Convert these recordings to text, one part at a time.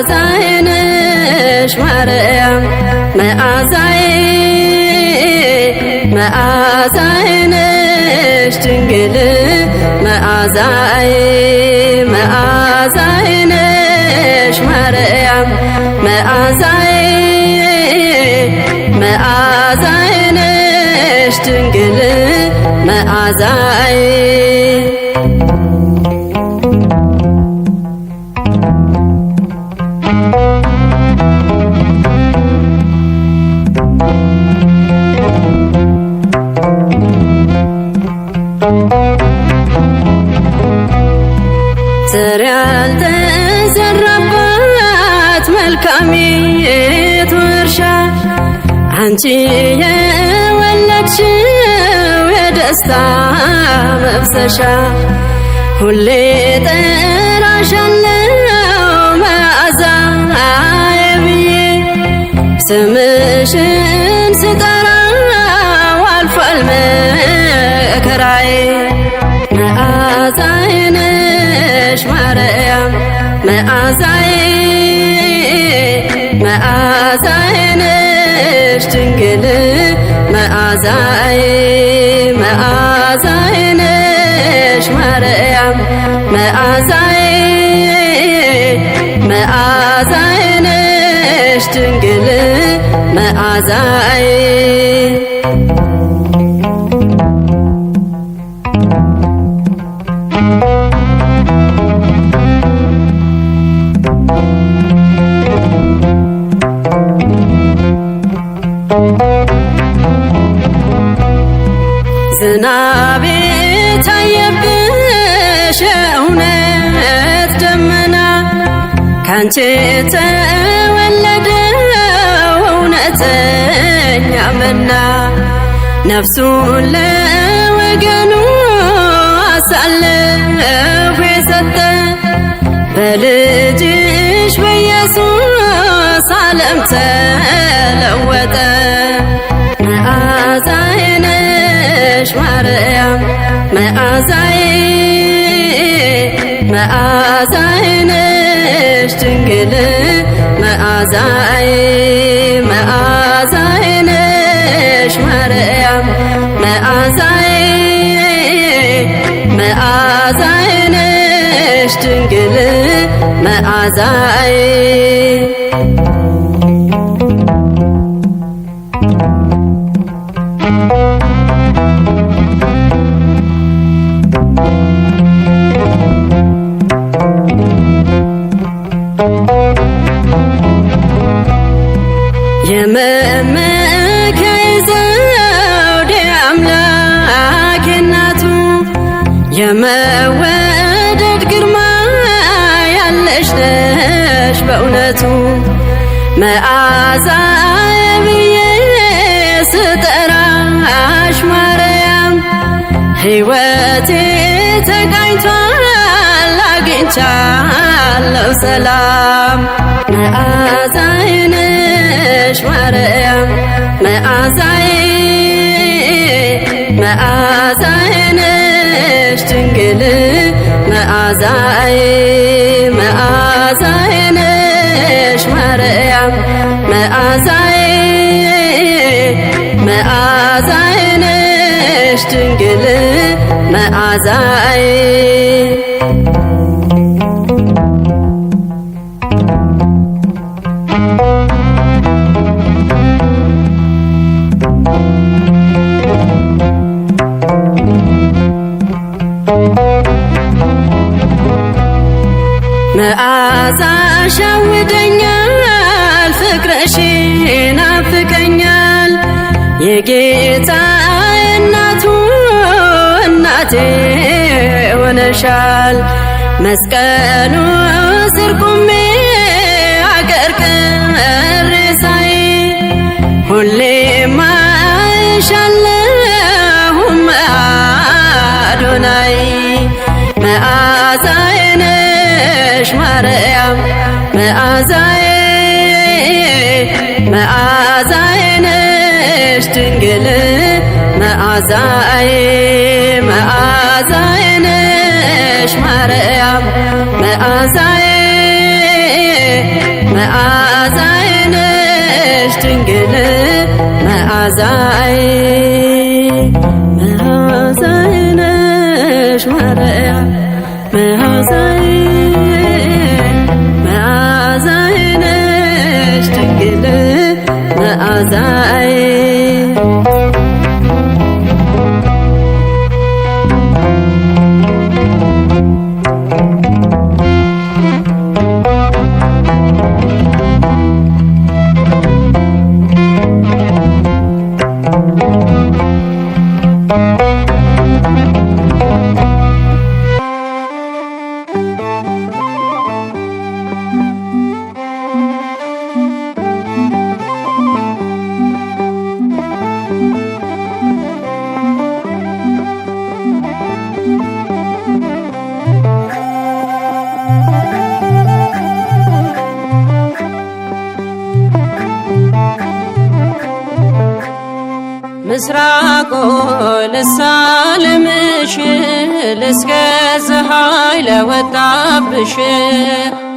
መዓዛዬ ነሽ ማርያም መዓዛዬ መዓዛዬ ነሽ ድንግል መዓዛዬ መዓዛዬ ነሽ ማርያም መዓዛዬ መዓዛዬ ነሽ ድንግል መዓዛዬ ዘር ያልተዘራባት መልካሚቱ እርሻ አንቺ የወለድሽው የደስታ መፍሰሻ ሁሌ ጠራሻለው መዓዛዬ ብዬ ስምሽን ስጠራው አልፏል መከራዬ መዓዛዬ ነሽ ማርያም መዓዛዬ መዓዛዬ ነሽ ድንግል መዓዛዬ መዓዛዬ ነሽ ማርያም መዓዛዬ መዓዛዬ ነሽ ድንግል መዓዛዬ ዝናብ ታየብሽ እውነት ደመና ካንቺ ተወለደው እውነተኛ መና ነፍሱን ለወገኑ አሳልፎ የሰጠ በልጅሽ በኢየሱስ ዓለም ተለወጠ መዓዛዬ ነሽ ማርያም መዓዛዬ መዓዛዬ ነሽ ድንግል መዓዛዬ መዓዛዬ ነሽ ማርያም መዓዛዬ መዓዛዬ ነሽ ድንግል መዓዛዬ የመመኪያዬ ዘውዴ አምላኬ እናቱ የመወደድ ግርማ ያለሽ ነሽ በእውነቱ መዓዛዬ ብዬ ስጠራሽ ማርያም ሕይወቴ ተቃኝቷል አግኝቻለሁ ሰላም መዓዛዬ ነሽ ማርያም መዓዛዬ መዓዛዬ ነሽ ድንግል መዓዛዬ መዓዛዬ ነሽ ማርያም መዓዛዬ መዓዛዬ ነሽ ድንግል መዓዛዬ መዓዛሽ ያውደኛል ፍቅርሽ ይናፍቀኛል የጌታ እናቱ እናቴ ሆነሻል መስቀሉ ስር ቆሜ አቀርቅሬ ሳይ ሁሌም አይሻለሁ አዶናይ መዓዛዬ ነሽ ማርያም መዓዛዬ መዓዛዬ ነሽ ድንግል መዓዛዬ መዓዛዬ ነሽ ማርያም መዓዛዬ መዓዛዬ ነሽ ድንግል መዓዛዬ መዓዛዬ ነሽ ማርያም መዓዛዬ መዓዛዬ ነሽ ድንግል መዓዛዬ ምስራቆ ልሳለምሽ ልስገዝህ ኃይለ ወጣብሽ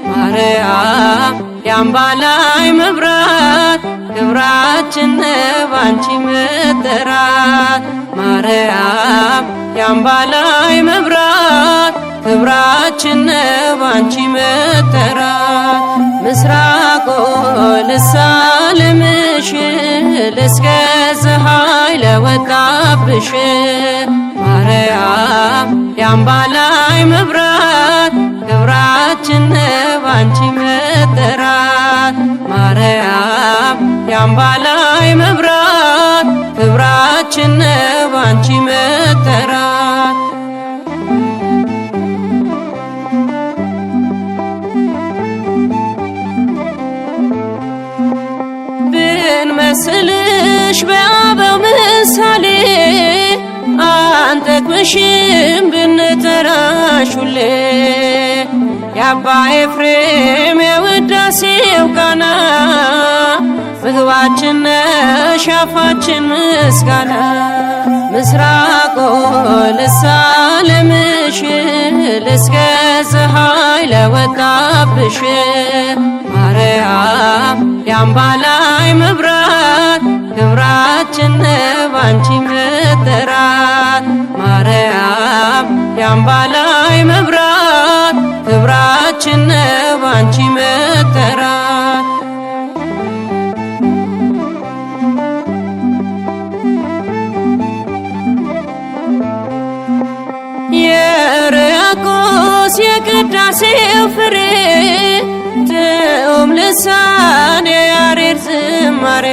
ማርያም የአምባላይ መብራት ክብራችን ባንቺ መጠራት ማርያም የአምባላይ መብራት ክብራችን ባንቺ መጠራት ምስራቆ ልሳለምሽ ልስገዝህ ኃይለ ወጣብሽ ማርያም የአምባላይ መብራት ክብራችን ባንቺ መጠራት ማርያም የአምባላይ መብራት ክብራችን ባንቺ መጠራት ብንመስልሽ በአበው ምሳሌ አንጠቅምሽም ብንጠራሽ ሁሌ የአባ ኤፍሬም የውዳሴው ቃና ምግባችን ነሽ አፋችን ምስጋና ምስራቆ ልሳለምሽ ልስገዝህ ኃይለ ወጣብሽ ማርያም የአምባላይ መብራት ክብራችን ባንቺ መጠራት ማርያም የአምባላይ መብራት ክብራችን ባንቺ መጠራት የርያቆስ የቅዳሴው ፍሬ ትኡም ልሳን የያሬድ ዝማሬ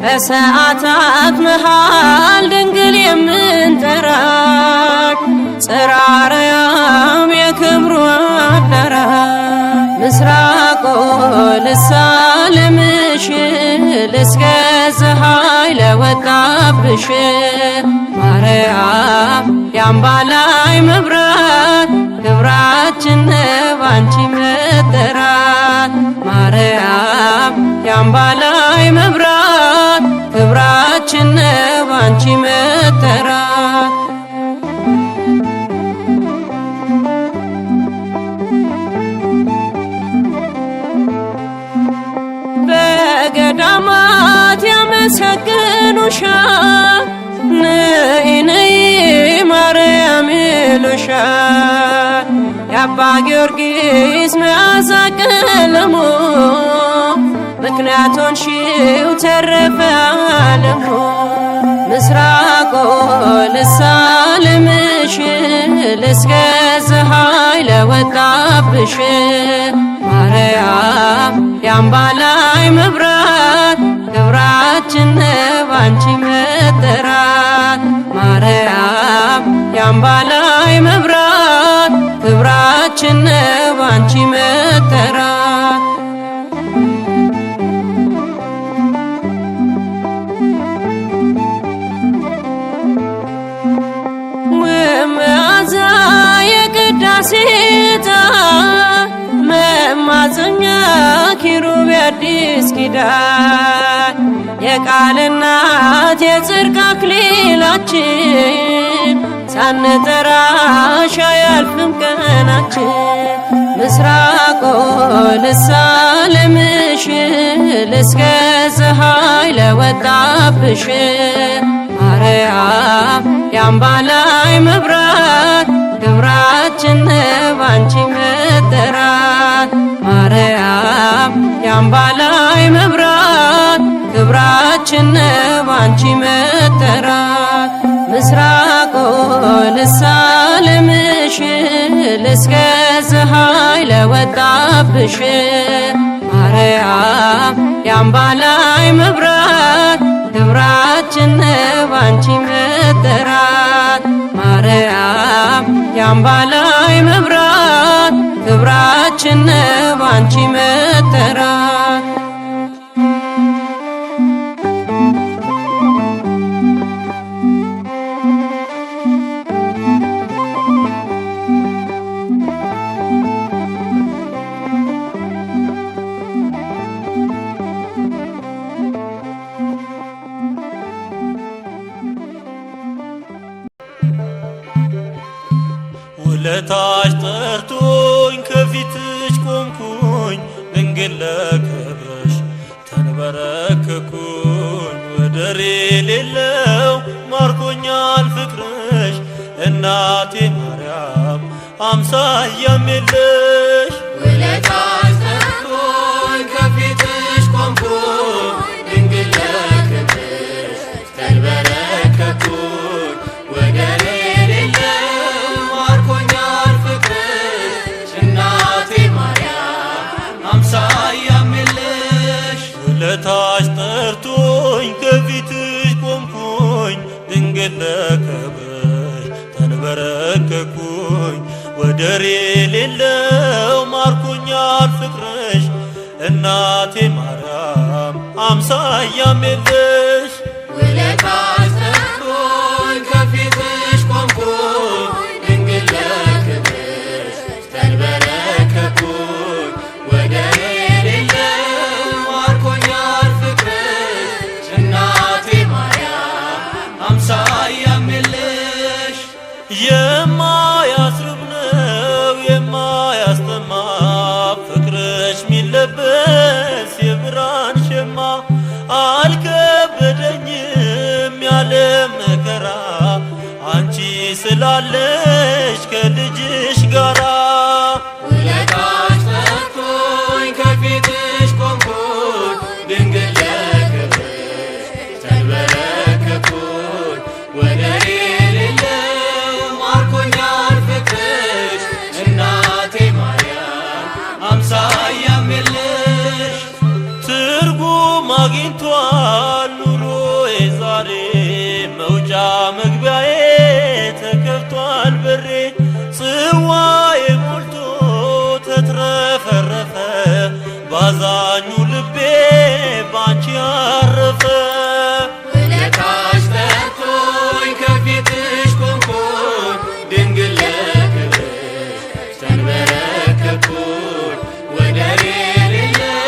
በሰዓታት መሃል ድንግል የምንጠራሽ ጽራርያም የክብሩ አዳራሽ ምስራቆ ልሳለምሽ ልስገዝህ ኃይለ ወጣብሽ ማርያም የአምባላይ መብራት ክብራችን ባንቺ መጠራት ማርያም የአምባላይ መብራት ክብራችን ባንቺ መጠራት በገዳማት ያመሰግኑሻል ነይ ነይ ማርያም ይሉሻል የአባ ጊዮርጊስ መዓዛ ቀለሙ ምክንያት ሆንሽው ተረፈ ዓለሙ ምስራቆ ልሳለምሽ ልስገዝህ ኃይለ ወጣብሽ ማርያም የአምባላይ መብራት ክብራችን ባንቺ መጠራት ማርያም የአምባላይ መብራት ክብራችን ባንቺ መጠራት ወመዓዛ የቅዳሴ ዕጣን መማፀኛ ኪሩብ አዲስ ኪዳን የቃል እናት የጽድቅ አክሊላችን ሳንጠራሽ አያልፍም ቀናችን። ምስራቆ ልሳለምሽ እስከ ፀሐይ ለወጣብሽ ማርያም የአምባላይ መብራት ክብራችን ባንቺ መጠራት። ማርያም የአምባላይ መብራት ክብራችን ባንቺ መጠራት። ምስራቆ ልሳለምሽ እስከ ፀሐይ ለወጣብሽ ማርያም የአምባላይ መብራት ክብራችን ባንቺ መጠራት። ማርያም የአምባላይ መብራት ክብራችን ባንቺ መጠራት። ውለታሽ ጠርቶኝ ከፊትሽ ቆምኩኝ ድንግል ለክብርሽ ተንበረከኩኝ። ወደር የሌለው ማርኮኛል ፍቅርሽ እናቴ ማርያም አምሳያም የለሽ። ውለታሽ ጠርቶኝ ከፊትሽ ቆምኩኝ ድንግል ለክብርሽ ተንበረከኩኝ። ወደር ውለታሽ ጠርቶኝ ከፊትሽ ቆምኩኝ ድንግል ለክብርሽ ተንበረከኩኝ። ወደር የሌለው ማርኮኛል ፍቅርሽ እናቴ ማርያም አምሳያም የለሽ። ውለታሽ ጠርቶኝ ከፊትሽ ቆምኩኝ ድንግል ለክብርሽ ተንበረከኩኝ። ወደር የማያስርብ ነው የማያስጠማ ፍቅርሽ ሚለበስ የብርሃን ሸማ። አልከበደኝም ያለ መከራ አንቺ ስላለሽ ከልጅሽ ጋራ። ውለታሽ ጠርቶኝ ከፊትሽ ቆምኩኝ ድንግል ለክብርሽ ተንበረከኩኝ። ወደር አግኝቷል ኑሮዬ ዛሬ መውጫ መግቢያዬ ተከፍቷል በሬ። ጽዋዬ ሞልቶ ተትረፈረፈ ባዛኙ ልቤ ባንቺ አረፈ። ውለታሽ ጠርቶኝ ከፊትሽ ቆምኩኝ ድንግል ለክብርሽ ተንበረከኩኝ። ወደር የሌለው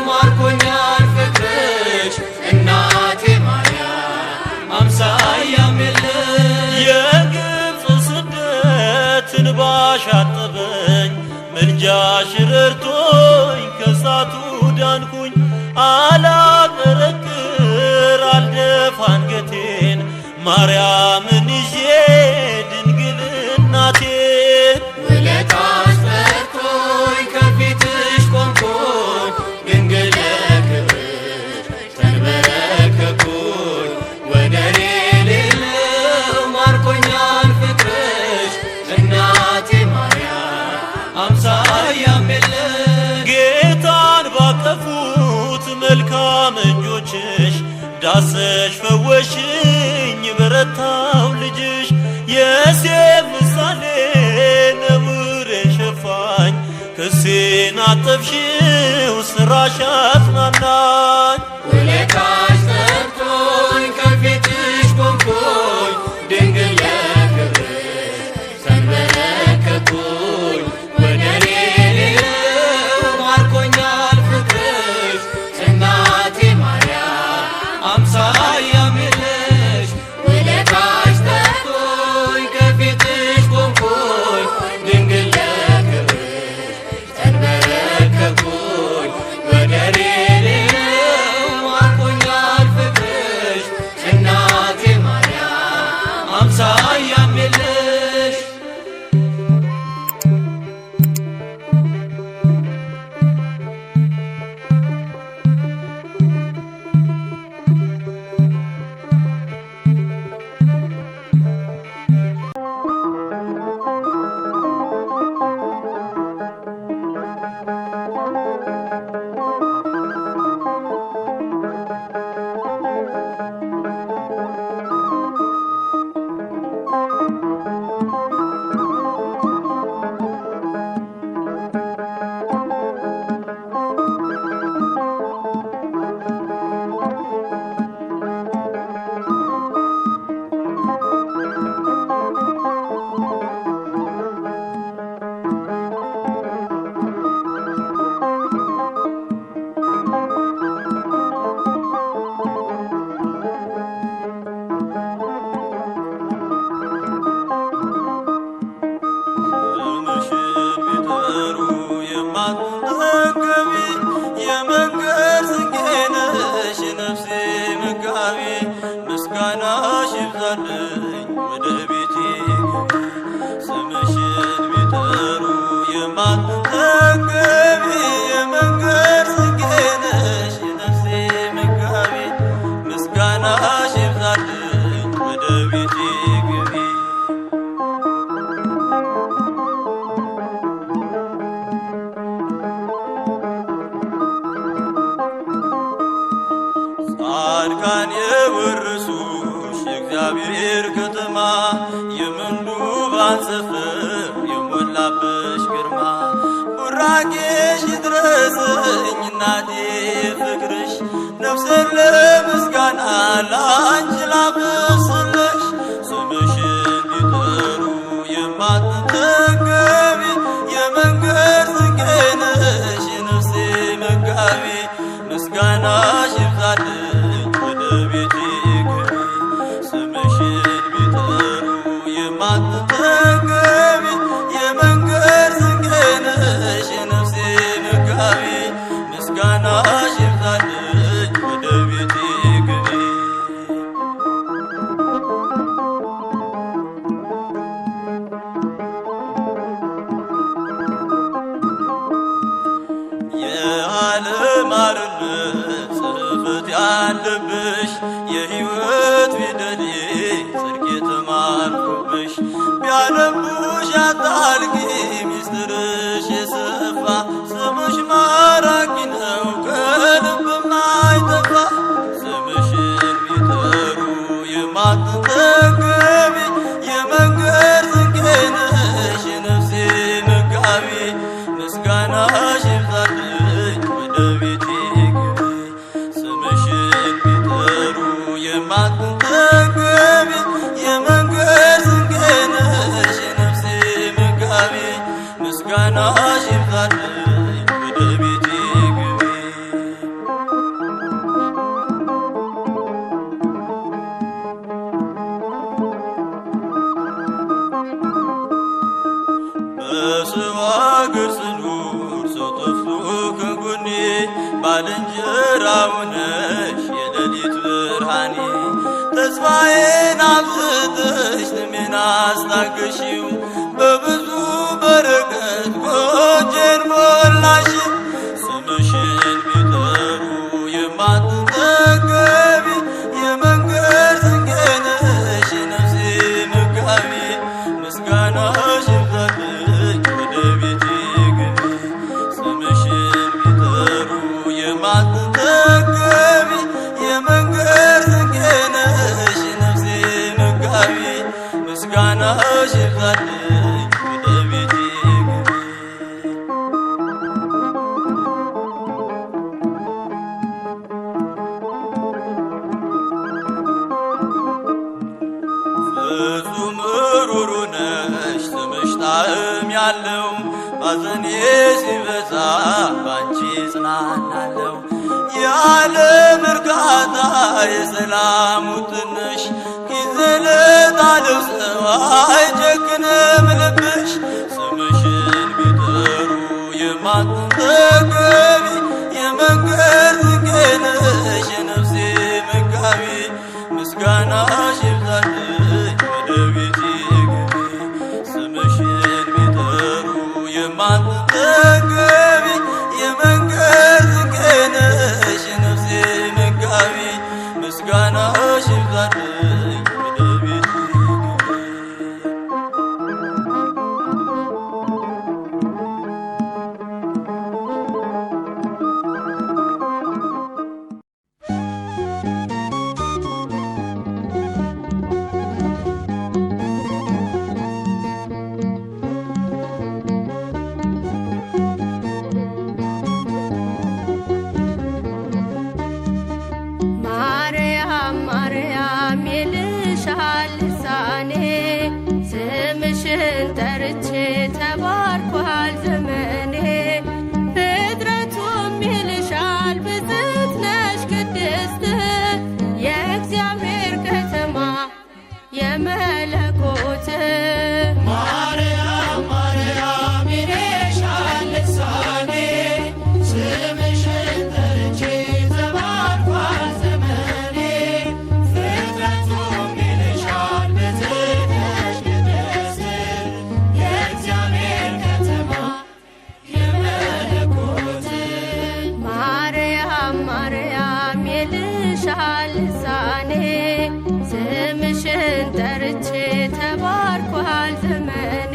ማርኮኛል ፍቅርሽ እናቴ ማርያም አምሳያም የለሽ። የግብፅ ስደት እንባሽ አጠበኝ ምልጃሽ ረድቶኝ ከሳቱ ዳንኩኝ። አላቀረቅር አልደፋ አንገቴን ማርያምን ይዤ ድንግል እናቴን። ውለታሽ ጠርቶኝ ከፊትሽ ቆምኩኝ ድንግል ለክብርሽ ተንበረከኩኝ። ወደር የሌለው ማርኮኛል ፍቅርሽ እናቴ ማርያም አምሳያም የለሽ። ጌታን ባቀፉት መልካም እጆችሽ ዳሰሽ ፈወሽኝ በረታው ልጅሽ። የሴፍ ምሳሌ ነውሬን ሸፋኝ ክሴን አጠብሽው ስራሽ አጽናናኝ። ውለታሽ ጠርቶኝ ከፊትሽ ቆምኩኝ ድንግል ለክብርሽ ተንበረከኩኝ። ወደር የሌለው ማርኮኛል ፍቅርሽ እናቴ ማርያም አምሳያም የለሽ። ውለታሽ ጠርቶኝ ጻድቃን የወረሱሽ የእግዚአብሔር ከተማ የምንዱባን ሰፈር የሞላብሽ ግርማ ቡራኬሽ ይድረሰኝ እናቴ ፍቅርሽ ነፍሴን ለምስጋና ላንቺ ላብስልሽ ስምሽን ቢጠሩ የማትጠገቢ የመንገድ ስንቄ ነሽ የነፍሴ መጋቢ ምስጋናሽ ይብዛልኝ ወደ ቤቴ ግቢ ስምሽን ቢጠሩ የማትጠገቢ የመንገድ ስንቄ ነሽ የነፍሴ መጋቢ ምስጋናሽ ይብዛልኝ ወደ ቤቴ ግቢ የዓለም አርነት ጽሕፈት ያለብሽ የሕይወት ፊደሌ ጽድቅ የተማርኩብሽ ቢያነቡሽ አታልቂ ሚስጥርሽ የሰፋ ስምሽ ማራኪ ነው ከልብ ማይጠፋ ስምሽን ቢጠሩ የማትጠገቢ የመንገድ ስንቄ ነሽ የነፍሴ መጋቢ ምስጋናሽ ይብዛልኝ ወደ ቤቴ ግቢ ስምሽን ቢጠሩ የማትጠገቢ የመንገድ ስንቄ ነሽ የነፍሴ መጋቢ ምስጋናሽ ይብዛልኝ ወደ ቤቴ ግቢ በሰው አገር ስኖር ሰው ጠፍቶ ከጎኔ ባልንጀራው ነሽ የሌሊት ብርሃኔ ተስፋዬን አብዝተሽ ስሜን አስታገሺው በብዙ በረከት ጎጆዬን ሞላሽው ስምሽን ቢጠሩ የማትጠገቢ የመንገድ ስንቄ ነሽ የነፍሴ መጋቢ ምስጋናሽ ይብዛልኝ ወደ ቤቴ ግቢ ስምሽን ቢጠሩ የማትጠገቢ የመንገድ ስንቄ ነሽ የነፍሴ መጋቢ ምስጋናሽ ይብዛልኝ ወደ ቤቴ ግቢ ፍጹም ሩሩ ነሽ ስምሽ ጣዕም ያለው ባዘኔ ሲበዛ ባንቺ ጽናናለው የዓለም እርካታ የሰላሙ ትንሽ ጊዜ ለጣለው ሰው አይጨክንም ልብሽ ስምሽን ቢጠሩ የማትጠገቢ የመንገድ ስንቄ ነሽ የነፍሴ መጋቢ ምስጋናሽ ይብዛልኝ ወደ ቤቴ ግቢ ስምሽን ቢጠሩ የማትጠገቢ የመንገድ ስንቄ ነሽ የነፍሴ መጋቢ ምስጋናሽ ይብዛልኝ ወደ ቤቴ ግቢ ማርያም ማርያም ይልሻል ልሳኔ ስምሽን ጠርቼ ተባርኳል ዘመኔ ፍጥረቱም ይልሻል ብፅዕት ነሽ ቅድስት የእግዚአብሔር ከተማ የመለኮት ማርያም ማርያም ይልሻል ልሳኔ ስምሽን ጠርቼ ተባርኳል ዘመኔ ፍጥረቱም ይልሻል ብፅዕት ነሽ ቅድስት የእግዚአብሔር ከተማ የመለኮት ማርያም ማርያም ይልሻል ልሳኔ ስምሽን ጠርቼ ተባርኳል ዘመኔ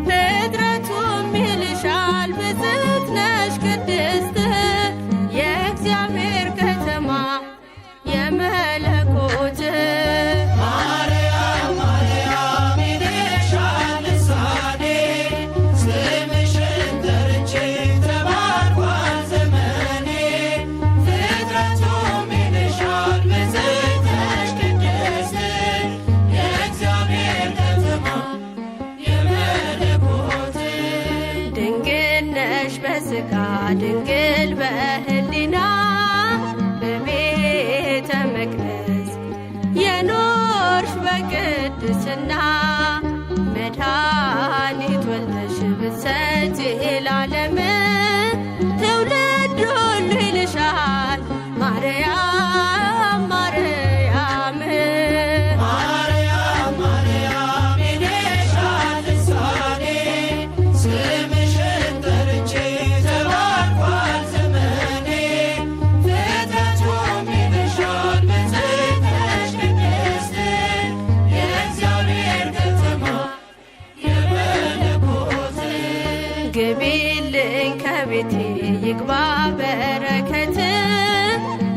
ፍጥረቱም ይልሻል ብፅዕት ነሽ ቅድስት የእግዚአብሔር ከተማ በሥጋ ድንግል በህሊና በቤተ መቅደስ የኖርሽ በቅድስና መድኃኒት ወልደሽ ብትሰጪ ለዓለም ትውልድ ሁሉ ይልሻል ማርያም ማርያም ማርያም ማርያም ይልሻል ልሳኔ ስምሽን ጠርቼ ተባርኳል ዘመኔ ፍጥረቱም ይልሻል ብፅዕት ነሽ ቅድስት የእግዚአብሔር ከተማ የመለኮት ግቢልኝ ከቤቴ ይግባ በረከት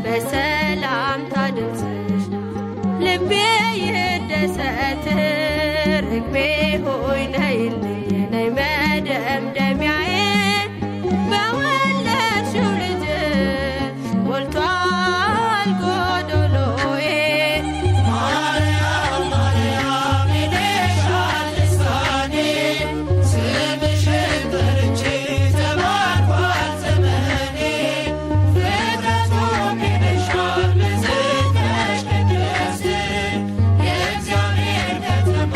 በሰላምታ ድምፅሽ ልቤ ይደሰት ርግቤ ሆይ ነይልኝ ነይ መደምደሚያዬ በወለድሽው ልጅሽ ሞልቷል ጎዶሎዬ ማርያም ማርያም ይልሻል ልሳኔ ስምሽን ጠርቼ ተባርኳል ዘመኔ ፍጥረቱም ይልሻል ብፅዕት ነሽ ቅድስት የእግዚአብሔር ከተማ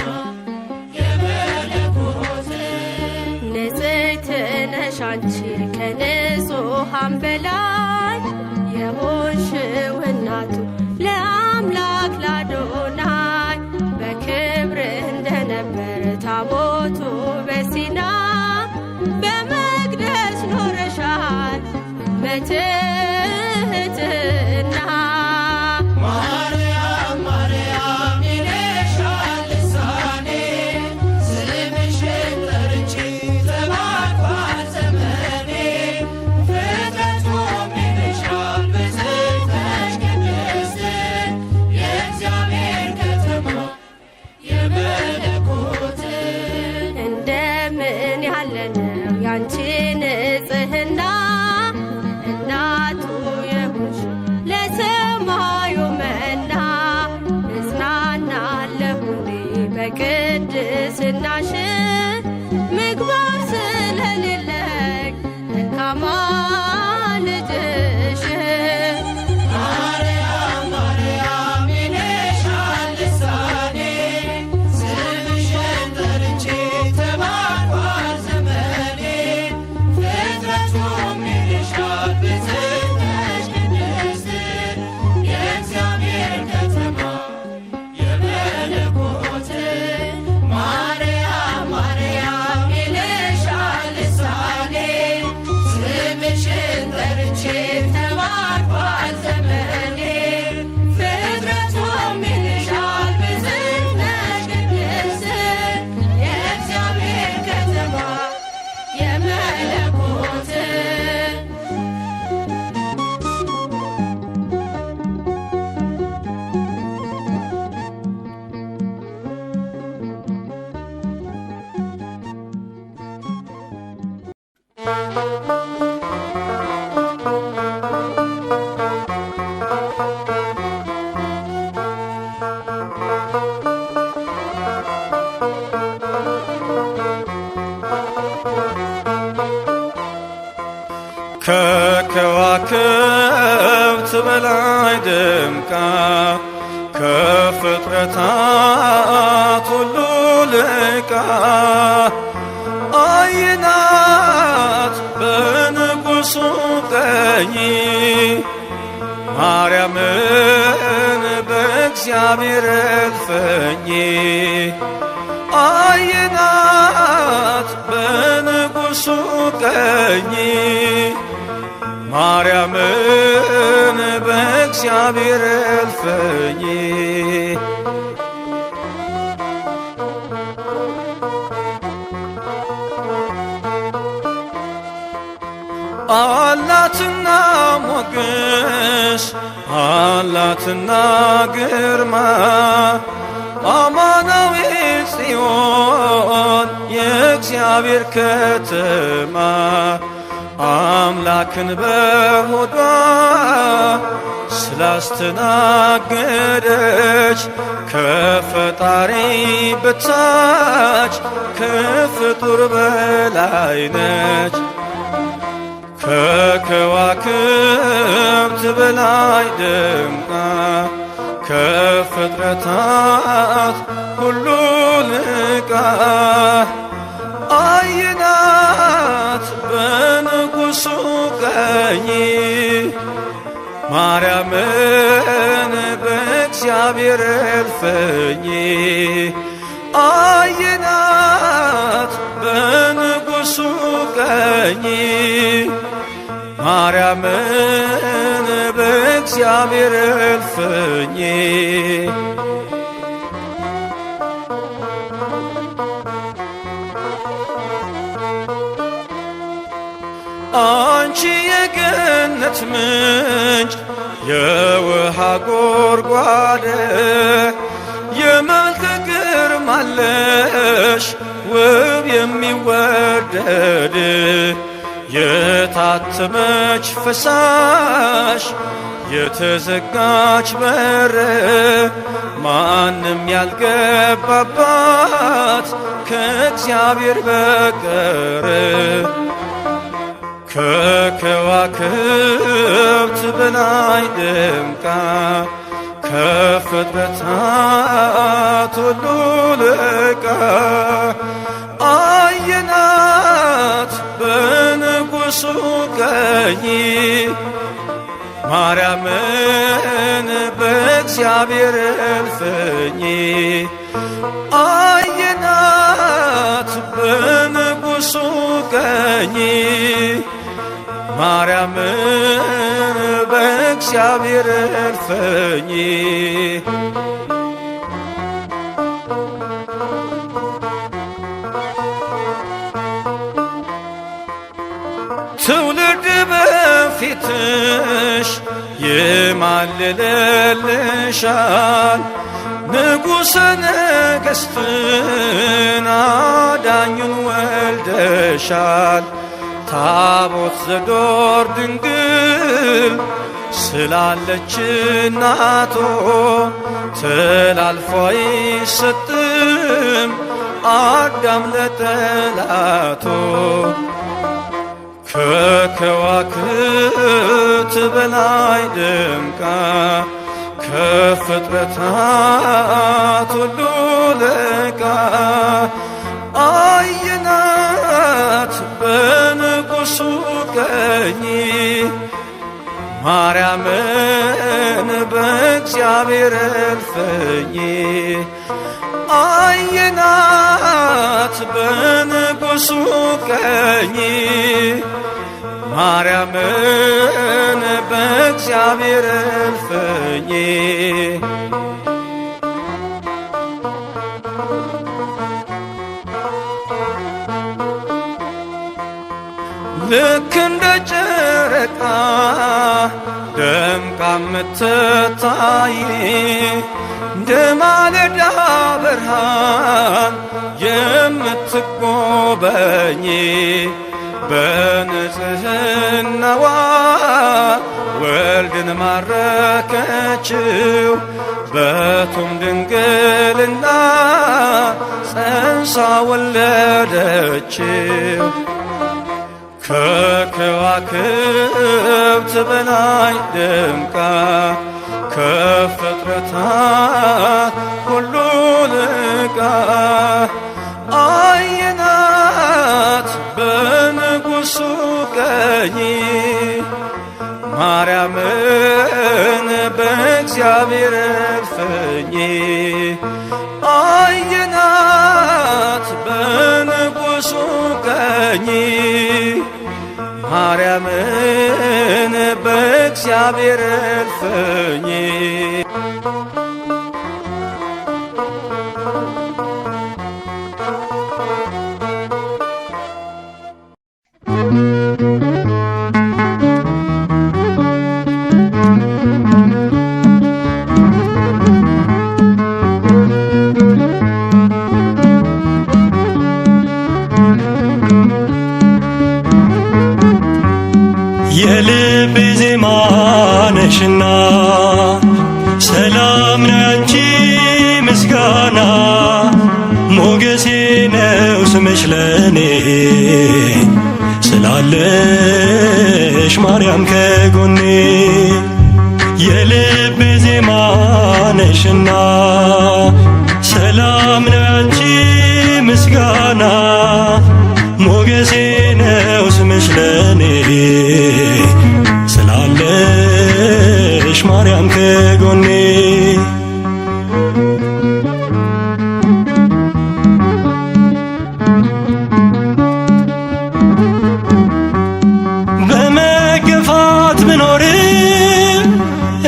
የመለኮት ንጽሕት ነሽ አንቺ ከንጹሐን በላይ የሆንሽው እናቱ ለአምላክ ላዶናይ በክብር እንደነበር ታቦቱ በሲና በመቅደስ ኖረሻል በትሕትና ማርያም ማርያም ይልሻል ልሳኔ ስምሽን ጠርቼ ተባርኳል ዘመኔ ፍጥረቱም ይልሻል ብፅዕት ነሽ ቅድስት የእግዚአብሔር ከተማ የመለኮት እንደምን ያለ ነው ያንቺ ንጽሕና እናቱ የሆንሽ ለሰማዩ መና እጽናናለሁ እኔ በቅድስናሽ ምግባር ስለሌለኝ ደካማ ልጅሽ ማርያም ማርያም ይልሻል ልሳኔ ስምሽን ጠርቼ ተባርኳል ዘመኔ ፍጥረቱም ይልሻል ብፅዕት ነሽ ቅድስት የእግዚአብሔር ከተማ የመለኮት ማርያም ማርያም ይልሻል ልሳኔ ስምሽን ጠርቼ ተባርኳል ዘመኔ ፍጥረቱም ይልሻል ብፅዕት ነሽ ቅድስት የእግዚአብሔር ከተማ የመለኮት ከከዋክብት በላይ ደምቃ ከፍጥረታት ሁሉ ልቃ አይናት በንጉሡ ቀኝ ማርያምን በእግዚአብሔር እልፍኝ አይናት በንጉሡ ቀኝ ማርያምን በእግዚአብሔር እልፍኝ አላትና ሞገስ አላትና ግርማ አማናዊ ጽዮን የእግዚአብሔር ከተማ አምላክን በሆዷ ስላስተናገደች ከፈጣሪ በታች ከፍጡር በላይ ነች። ከከዋክብት በላይ ደምቃ ከፍጥረታት ሁሉ ልቃ አየናት በንጉሡ ቀኝ ማርያምን በእግዚአብሔር እልፍኝ አየናት በንጉሡ ቀኝ ማርያምን በእግዚአብሔር እልፍኝ አንቺ የገነት ምንጭ የውሃ ጎርጓደ የመልከ ግርማ አለሽ ውብ የሚወደድ የታተመች ፈሳሽ የተዘጋች በር ማንም ያልገባባት ከእግዚአብሔር በቀር ከከዋክብት በላይ ደምቃ ከፍጥረታት ሁሉ ልቃ አየናት በንጉሡ ቀኝ ማርያምን በእግዚአብሔር እልፍኝ አየናት በንጉሡ ቀኝ ማርያምን በእግዚአብሔር እልፍኝ ትውልድ በፊትሽ ይማልልልሻል ንጉሠ ነገሥትን አዳኙን ወልደሻል ታቦት ዘዶር ድንግል ስላለች እናቶ ተላልፎ አይሰጥም አዳም ለጠላቶ ከከዋክብት በላይ ደምቃ ከፍጥረታት ሁሉ ልቃ አየናት በንጉሡ ቀኝ ማርያምን በእግዚአብሔር እልፍኝ አየናት በንጉሡ ቀኝ ማርያምን በእግዚአብሔር እልፍኝ ልክ እንደ ጨረቃ ደምቃ የምትታይ እንደ ማለዳ ብርሃን የምትጎበኝ በንጽሕናዋ ወልድን ማረከችው በቱም ድንግልና ጸንሳ ወለደችው ከከዋክብት በላይ ደምቃ ከፍጥረታት ሁሉ ልቃ አየናት በንጉሡ ቀኝ ማርያምን በእግዚአብሔር እልፍኝ አየናት በንጉሡ ቀኝ ማርያምን በእግዚአብሔር እልፍኝ የልቤ ዜማ ነሽና ሰላም ናንቺ ምስጋና ሞገሴ ነው ስምሽ ለኔ ስላለ ስላለሽ ማርያም ከጎኔ የልቤ ዜማ ነሽና ሰላም ነው ያንቺ ምስጋና ሞገሴ ነው ስምሽ ለኔ ስላለሽ ማርያም ከጎኔ በመገፋት ብኖር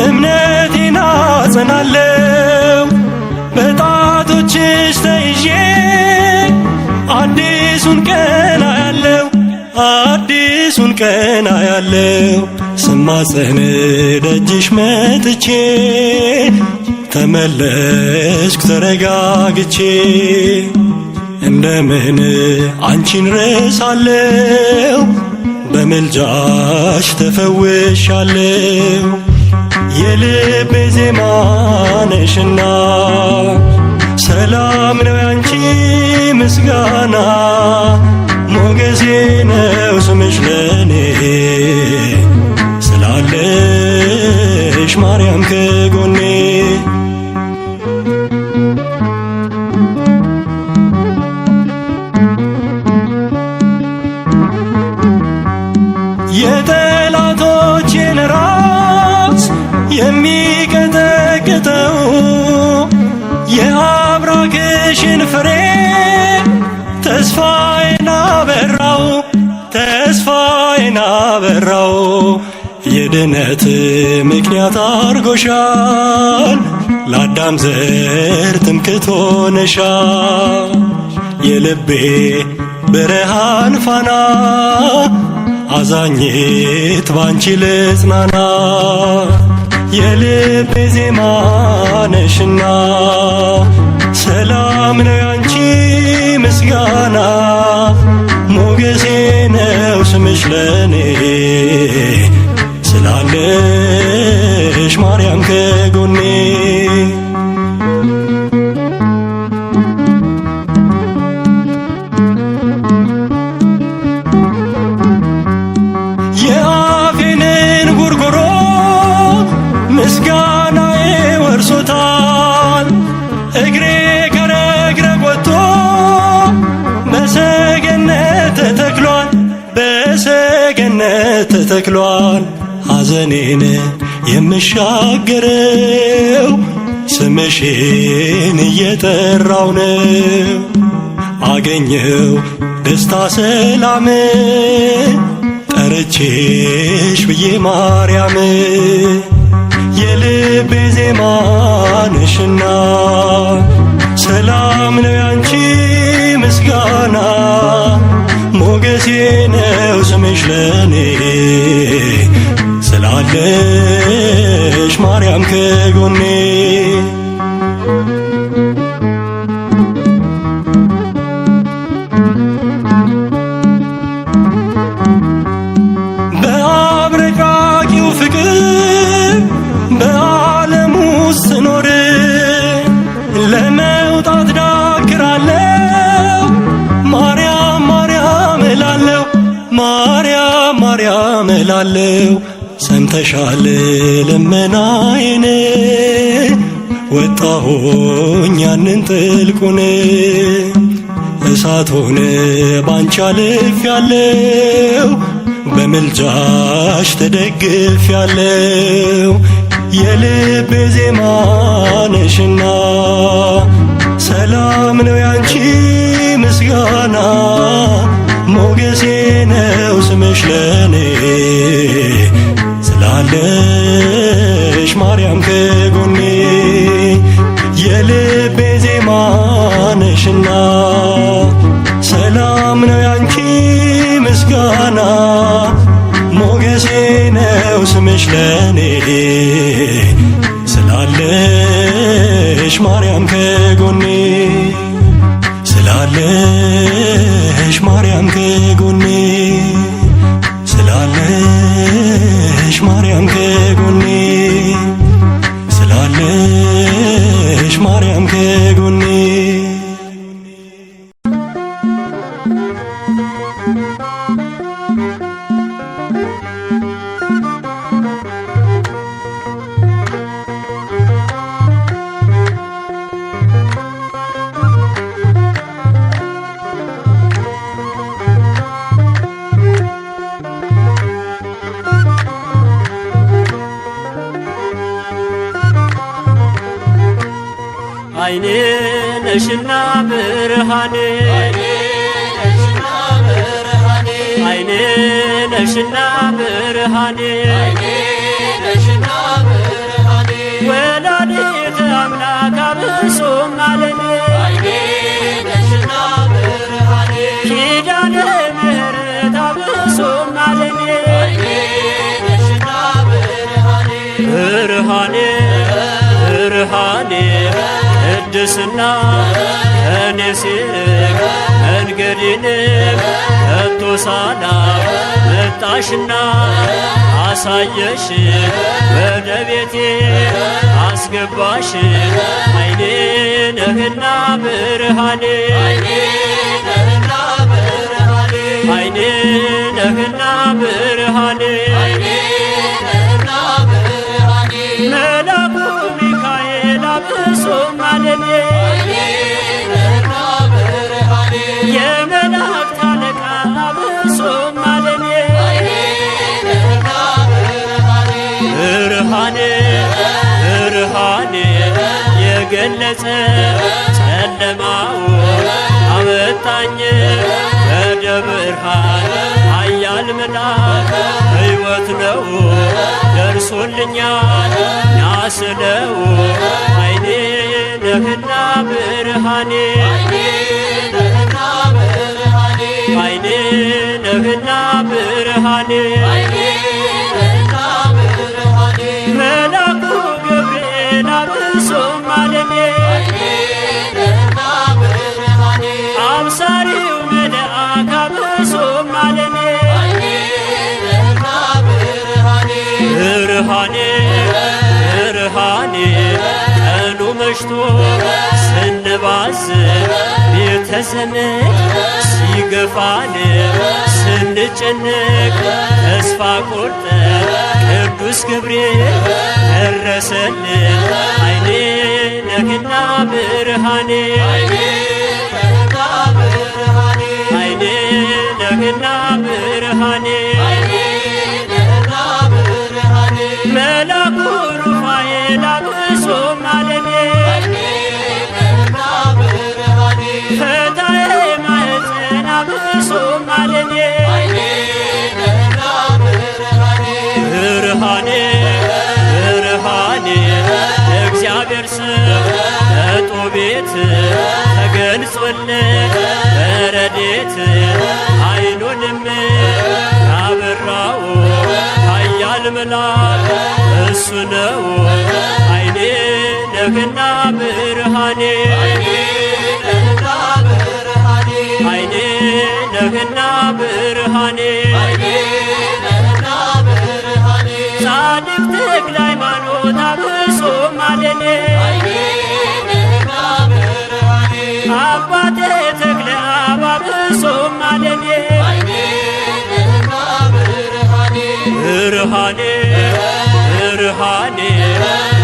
እምነቴን አጸናለው በጣቶችሽ ተይዤ አዲሱን ቀን አያለው ስማጸን ደጅሽ መጥቼ ተመለስኩ ተረጋግቼ እንደምን አንቺን ረሳለው በምልጃሽ ተፈውሻለው የልቤ ዜማ ነሽና ሰላም ነው ያንቺ ምስጋና ሞገሴ ነው ስምሽ ለኔ ስላለሽ ማርያም ከጎኔ የጠላቶቼን ራስ የሚቀጠቅጠው የአብራክሽን ፍሬ ተስፋዬን አበራው የድነት ምክንያት አርጎሻል ለአዳም ዘር ትምክህት ሆነሻል የልቤ ብርሃን ፋና አዛኝት ባንቺ ልጽናና የልቤ ዜማ ነሽና ሰላም ነው ያንቺ ምስጋና ሞገሴ ነው ስምሽ ለኔ ስላለሽ ማርያም ከጎኔ የአፌንን ጉርጉሮ ምስጋናዬ ወርሶታል እግሬ ከረግረግ ወጥቶ በሰገነት ተተክሏል ሐዘኔን የምሻገረው ስምሽን እየጠራው ነው አገኘው ደስታ ሰላም ጠርቼሽ ብዬ ማርያም የልቤ ዜማ ነሽና ሰላም ነው ያንቺ ምስጋና ሞገሴ ነው ስምሽ ለኔ ስላለሽ ማርያም ከጎኔ በአብረቃቂው ፍቅር በዓለም ውስጥ ስኖር ለመውጣት ዳክራለው ማርያም ማርያም እላለው ሰምተሻል ልመናዬን ወጣሁኝ ያንን ጥልቁን እሳት ሆነ ባንቺ አልፌያለው በምልጃሽ ተደግፌያለው የልቤ ዜማ ነሽና ሰላም ነው ያንቺ ምስጋና ሞገሴ ነው ስምሽ ለኔ ስላለሽ ማርያም ከጎኔ የልቤ ዜማ ነሽና ሰላም ነው ያንቺ ምስጋና ሞገሴ ነው ስምሽ ለኔ ስላለሽ ማርያም ከጎኔ ስላለሽ ማርያም ከጎኔ ስላለሽ ማርያም ከጎኔ ስላለሽ ማርያም ከጎኔ አይኔ ነሽና ብርሃኔ አይኔ ነሽና ብርሃኔ ወላዲተ አምላክ አብሶም አለኔ ኪዳነ ምሕረት አብሶም አለኔ ብርሃኔ ብርሃኔ ቅድስና ከኔ ሲርቅ መንገዴንም ከቶ ሳላውቅ መጣሽና አሳየሽ ወደ ቤቴ አስገባሽ አይኔ ነህና ብርሃኔ አይኔ ነህና ብርሃኔ መላኩ ሚካኤል አብሶም አለኔ የመላእክት አለቃ አብሶም አለኔ ብርሃኔ ብርሃኔ የገለጸ ጨለማው አወጣኝ ወደ ብርሃን ኃያል መልአክ ሕይወት ነው ደርሶልኛል ናስለው አይኔ ነህና ብርሃኔ አይኔ ነህና ብርሃኔ መላኩ ገብርኤል አብሶም አለኔ አብሳሪው መልአክ አብሶም አለኔ ብርሃኔ ብርሃኔ ቀኑ መሽቶ ስንባዝን ቤተ ዘመድ ሲገፋን ስንጨነቅ ተስፋ ቆርጠን ቅዱስ ገብርኤል ደረሰልን አይኔ ነህና ብርሃኔ አይኔ ነህና ብርሃኔ መላኩ ሩፋኤል አብሶም አለኔ ፈታዬ ማኅፀን አብሶም አለኔ ብርሃኔ ብርሃኔ እግዚአብሔር ሰው በጦቤት ተገልጾለት በረድኤት አይኑንም ያበራው ኃያል መልአክ እሱ ነው አይኔ ነህና ብርሃኔ አይኔ ነህና ብርሃኔ ጻድቅ ተክለ ሃይማኖት አብሶም አለኔ አባቴ ተክለ አብ አብሶም አለኔ ብርሃኔ ብርሃኔ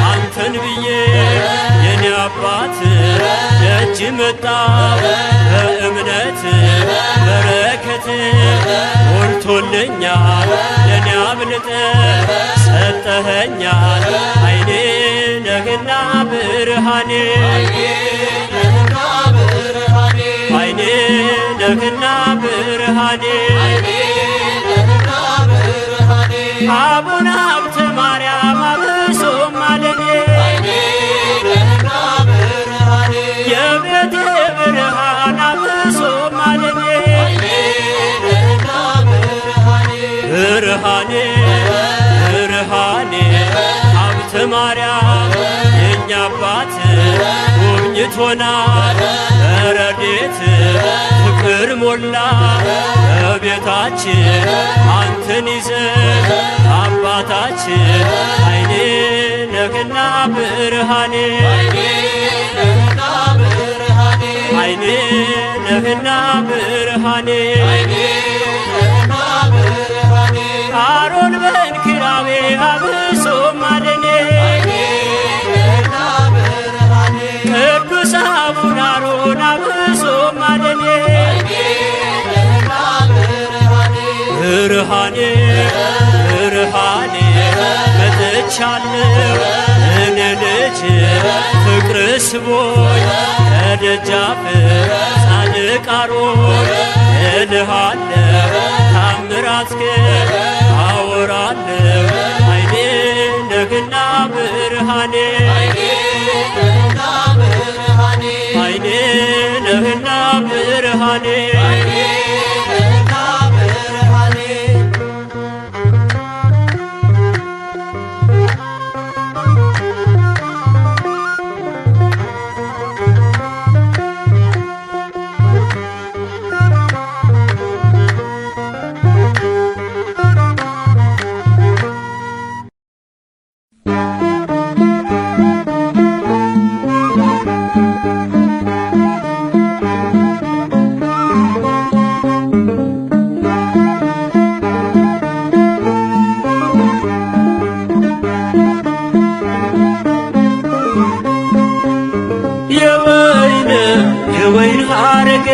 አንተን ብዬ የኔ አባት ደጅ መጣ በእምነት በረከት ሞልቶልኛል ለኔ አብልጠ ሰጠኸኛል አይኔ ነህና ብርሃኔ አይኔ ነህና ብርሃኔ አቡነ ሀብተ ማርያም አብሶም አለኔ የቤቴ ብርሃን አብሶም አለኔ ብርሃኔ ብርሃኔ ሀብተ ማርያም የእኛ አባት ጎብኝቶናል በረድኤት ፍቅር ሞላ በቤታችን አንተን ይዘን አባታችን አይኔ ነህና ብርሃኔ አይኔ ነህና ብርሃኔ አሮን በእንክራቤ አብሶም አለኔ ቅዱስ አቡነ አሮን አብሶም አለኔ ብርሃኔ ብርሃኔ መጥቻለሁ እኔ ልጅ ፍቅር ስቦኝ ከደጃፍ ጻድቅ አሮን እልሃለሁ ታምራትህን አወራለሁ አይኔ ነህና ብርሃኔ አይኔ ነህና ብርሃኔ የወይን ሐረግ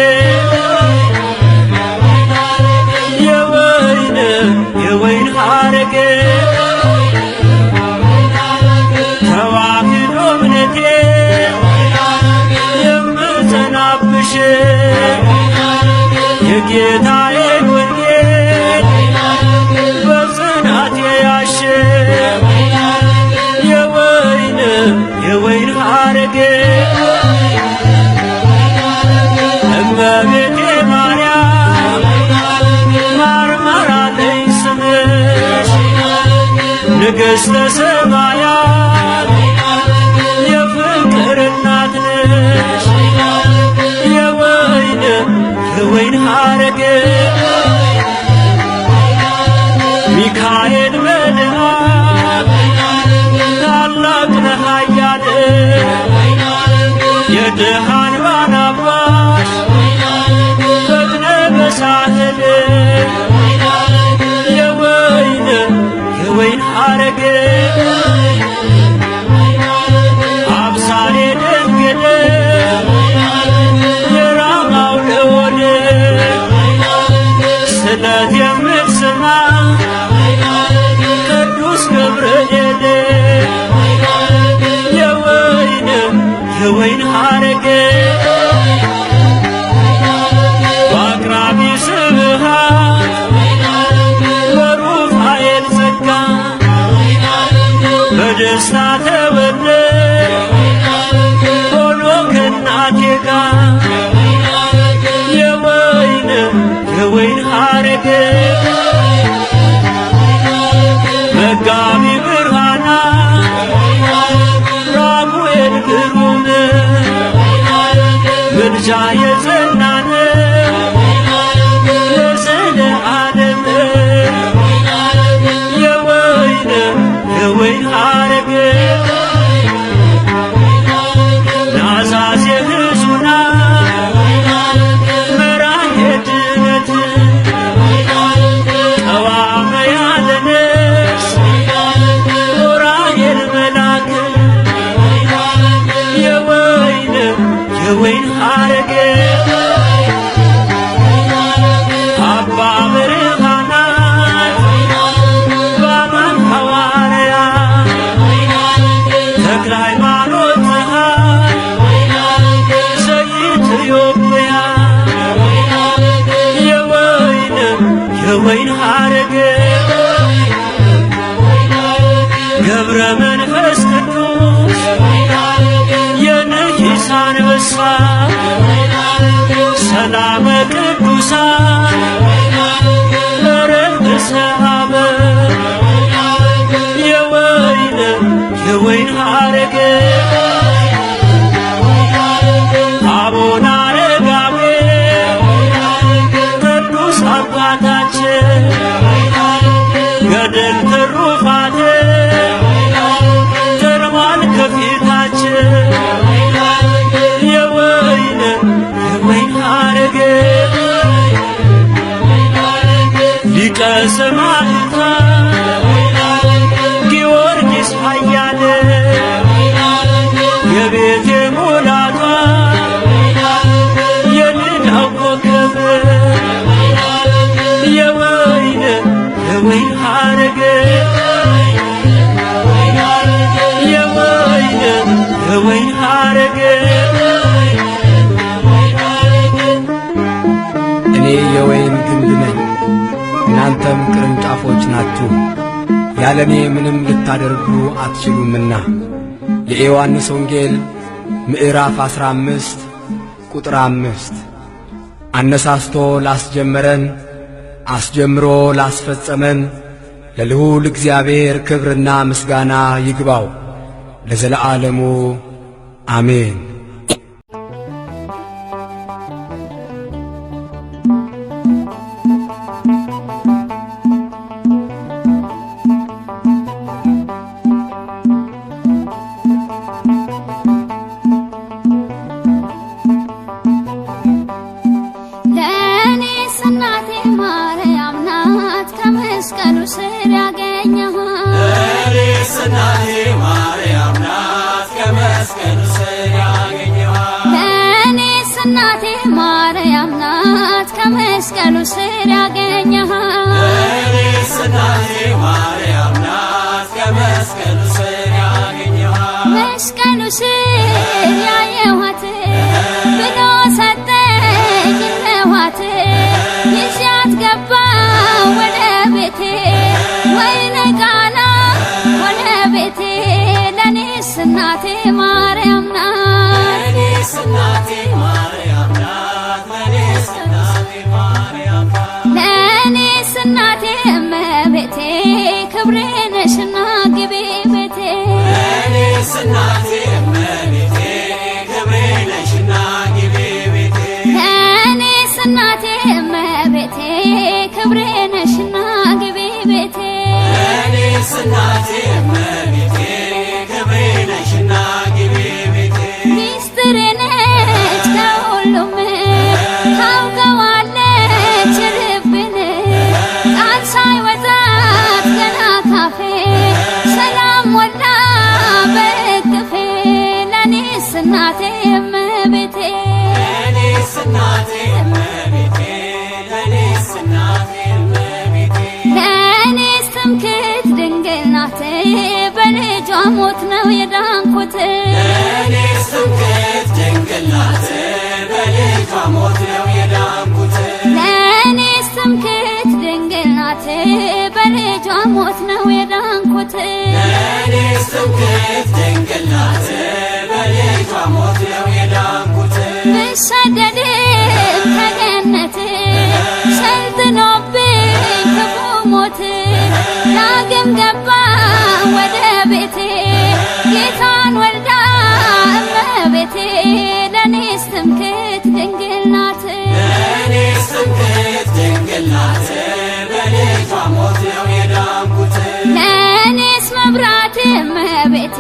የወይን ሐረግ ተዋህዶ እምነቴ የምጸናብሽ የጌታዬን ወንጌል በጽናት ያሽ የወይን ሐረግ እመቤቴ ማርያም ማርማራ ነኝ ስምሽ ንግሥተ ሰማያት የፍቅር እናት ነሽ የወይን ሐረግ ሚካኤል መልአክ ታላቅ ነህ ኃያል የድሃን ባናባሽ ፈጥነ በሳህል የወይን ሐረግ አብሳሬ ደንገል የራማው ደወል ስለት የምትሰማ ቅዱስ ገብርኤል የወይን ሐረግ በአቅራቢ ስብሃት በሩፋኤል ጸጋ በደስታ ተወለድ ሆኖ ከእናቴ ጋር የወይን ሐረግ መጋቢ ብርሃናት ራጉኤል ግሩም ምልጃ የጸናን ለዘለዓለም የወይን ሐረግ ናዛዜ ሕዙናን መራሄ ድነት ቀዋመያነ ነፍስ ዑራኤል መላክ የወይን ሐረግ አባ ብርሃናት ባማን ሐዋርያ ተክለ ሃይማኖት ፀሐይ ዘኢትዮጵያ የወይን ሐረግ ገብረ መንፈስ ቅዱስ የንሂስ አንበሳ ሰላመ ቅዱሳን ርዕሰ አበው የወይን ሐረግ አቡነ አረጋዊ ቅዱስ አባታችን ገድል ትሩፋት ቀርቧል ከፊታችን የወይን ሐረግ ሊቀ ሰማዕታት ጊዮርጊስ ኃያል የቤቴ ሙላቷ የልዳው ኮከብ የወይን ሐረግ በወይን ሐረግ እኔ የወይን ግንድ ነኝ፣ እናንተም ቅርንጫፎች ናችሁ። ያለኔ ምንም ልታደርጉ አትችሉምና። የዮሐንስ ወንጌል ምዕራፍ 15 ቁጥር 5። አነሳስቶ ላስጀመረን አስጀምሮ ላስፈጸመን ለልዑል እግዚአብሔር ክብርና ምስጋና ይግባው ለዘለዓለሙ አሜን። ለእኔስ እናቴ ማርያም ናት ከመስቀሉ ስር ያገኘኋት። ለእኔስ እናቴ ማርያም ናት ከመስቀሉ ስር ያገኘኋት። ለእኔስ እናቴ ማርያም ናት ከመስቀሉ ስር ያገኘኋት። ለእኔስ እናቴ ማርያም ናት ከመስቀሉ ስር ያገኘኋት። መስቀሉ ስር ያየኋት ብሎ ሰጠኝ ለዋት ይዣት ገባ ወደ ቤቴ ወይነ ቃና ወደ ቤቴ ለእኔስ እናቴ ማርያም ናት። ለእኔስ እናቴ ማርያም ናት። ለእኔስ እናቴ ማርያም ናት። ለእኔስ እናቴ እመቤቴ ክብሬ ነሽና ግቢ ቤቴ። ለእኔስ እናቴ እመቤቴ ክብሬ ነሽና ግቢ ቤቴ። ለእኔስ እናቴ እመቤቴ ክብሬ ነሽና ግቢ ቤቴ። ለእኔስ እናቴ እመቤቴ ክብሬ ነሽና ግቢ ቤቴ። ሚስጥሬ ነች ከሁሉም ታውቀዋለች ልቤን ቃል ሳይወጣት ገና ካፌ ሰላም ሞላ በእቅፌ ለእኔስ እናቴ እመቤቴ። ለእኔስ እናቴ እመቤቴ ለእኔስ እናቴ እመቤቴ። ለእኔስ ትምክህት ድንግል ናት በልጇ ሞት ነው የዳንኩት። ለእኔስ ትምክህት ድንግል ናት በልጇ ሞት ነው የዳንኩት። ለእኔስ ትምክህት ድንግል ናት በልጇ ሞት ነው የዳንኩት። ለእኔስ ትምክህት ድንግል ናት በልጇ ሞት ነው የዳንኩት። ብሰደድም ከገነት ሰልጥኖብኝ ክፉ ሞት ዳግም ገባ ወደ ቤቴ ጌታን ወልዳ እመቤቴ ለእኔስ ትምክህት ድንግል ናት። ለእኔስ ትምክህት ድንግል ናት በልጇ ሞት ነው የዳንኩት። ለእኔስ መብራት እመቤቴ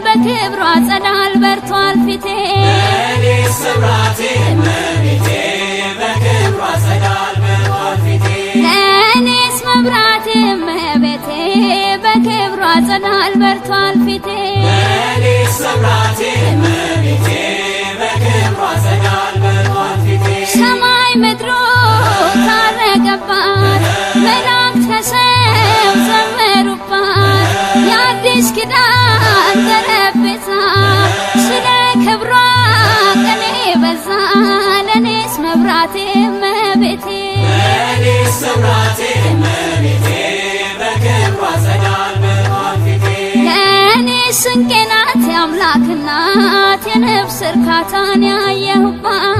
በክብሯ ጸዳል በርቷል ፊቴ። ለእኔስ መብራቴ እመቤቴ በክብሯ ጸዳል በርቷል ፊቴ። ለእኔስ መብራት እመቤቴ በክብሯ ጸዳል በርቷል ፊቴ። ለእኔስ መብራቴ እመቤቴ በክብሯ ጸዳል በርቷል ፊቴ። ሰማይ ምድሩ ታረቀባት መላእክት ከሰው ዘመሩባት የአዲስ ኪዳን ጠረጴዛ ስለ ክብሯ ቀኔ በዛ ለእኔስ መብራቴ እመቤቴ። ለእኔስ መብራቴ እመቤቴ በክብሯ ጸዳል በርቷል ፊቴ። ለእኔስ ስንቄ ናት የአምላክ እናት የነፍስ እርካታን ያየሁባት።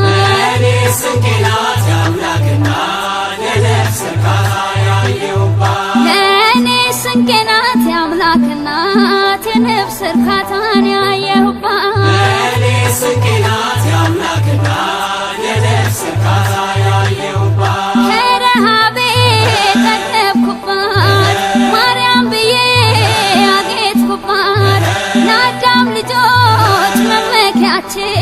ለእኔስ ስንቄ ናት የአምላክ እናት የነፍስ እርካታ ያየሁባት። ለእኔስ ስንቄ ናት የአምላክ እናት የነፍስ እርካታን ያየሁባት። ለእኔስ ስንቄ ናት የአምላክ እናት የነፍስ እርካታ ያየሁባት። ከረሃቤ ጠገብኩባት ማርያም ብዬ ያጌጥኩባት ለአዳም ልጆች መመኪያችን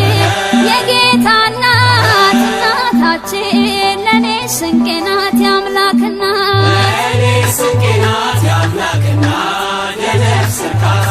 የጌታ እናት እናታችን ለእኔስ ስንቄ ናት የአምላክ እናት። ለእኔስ ስንቄ ናት የአምላክ እናት የነፍስ እርካታ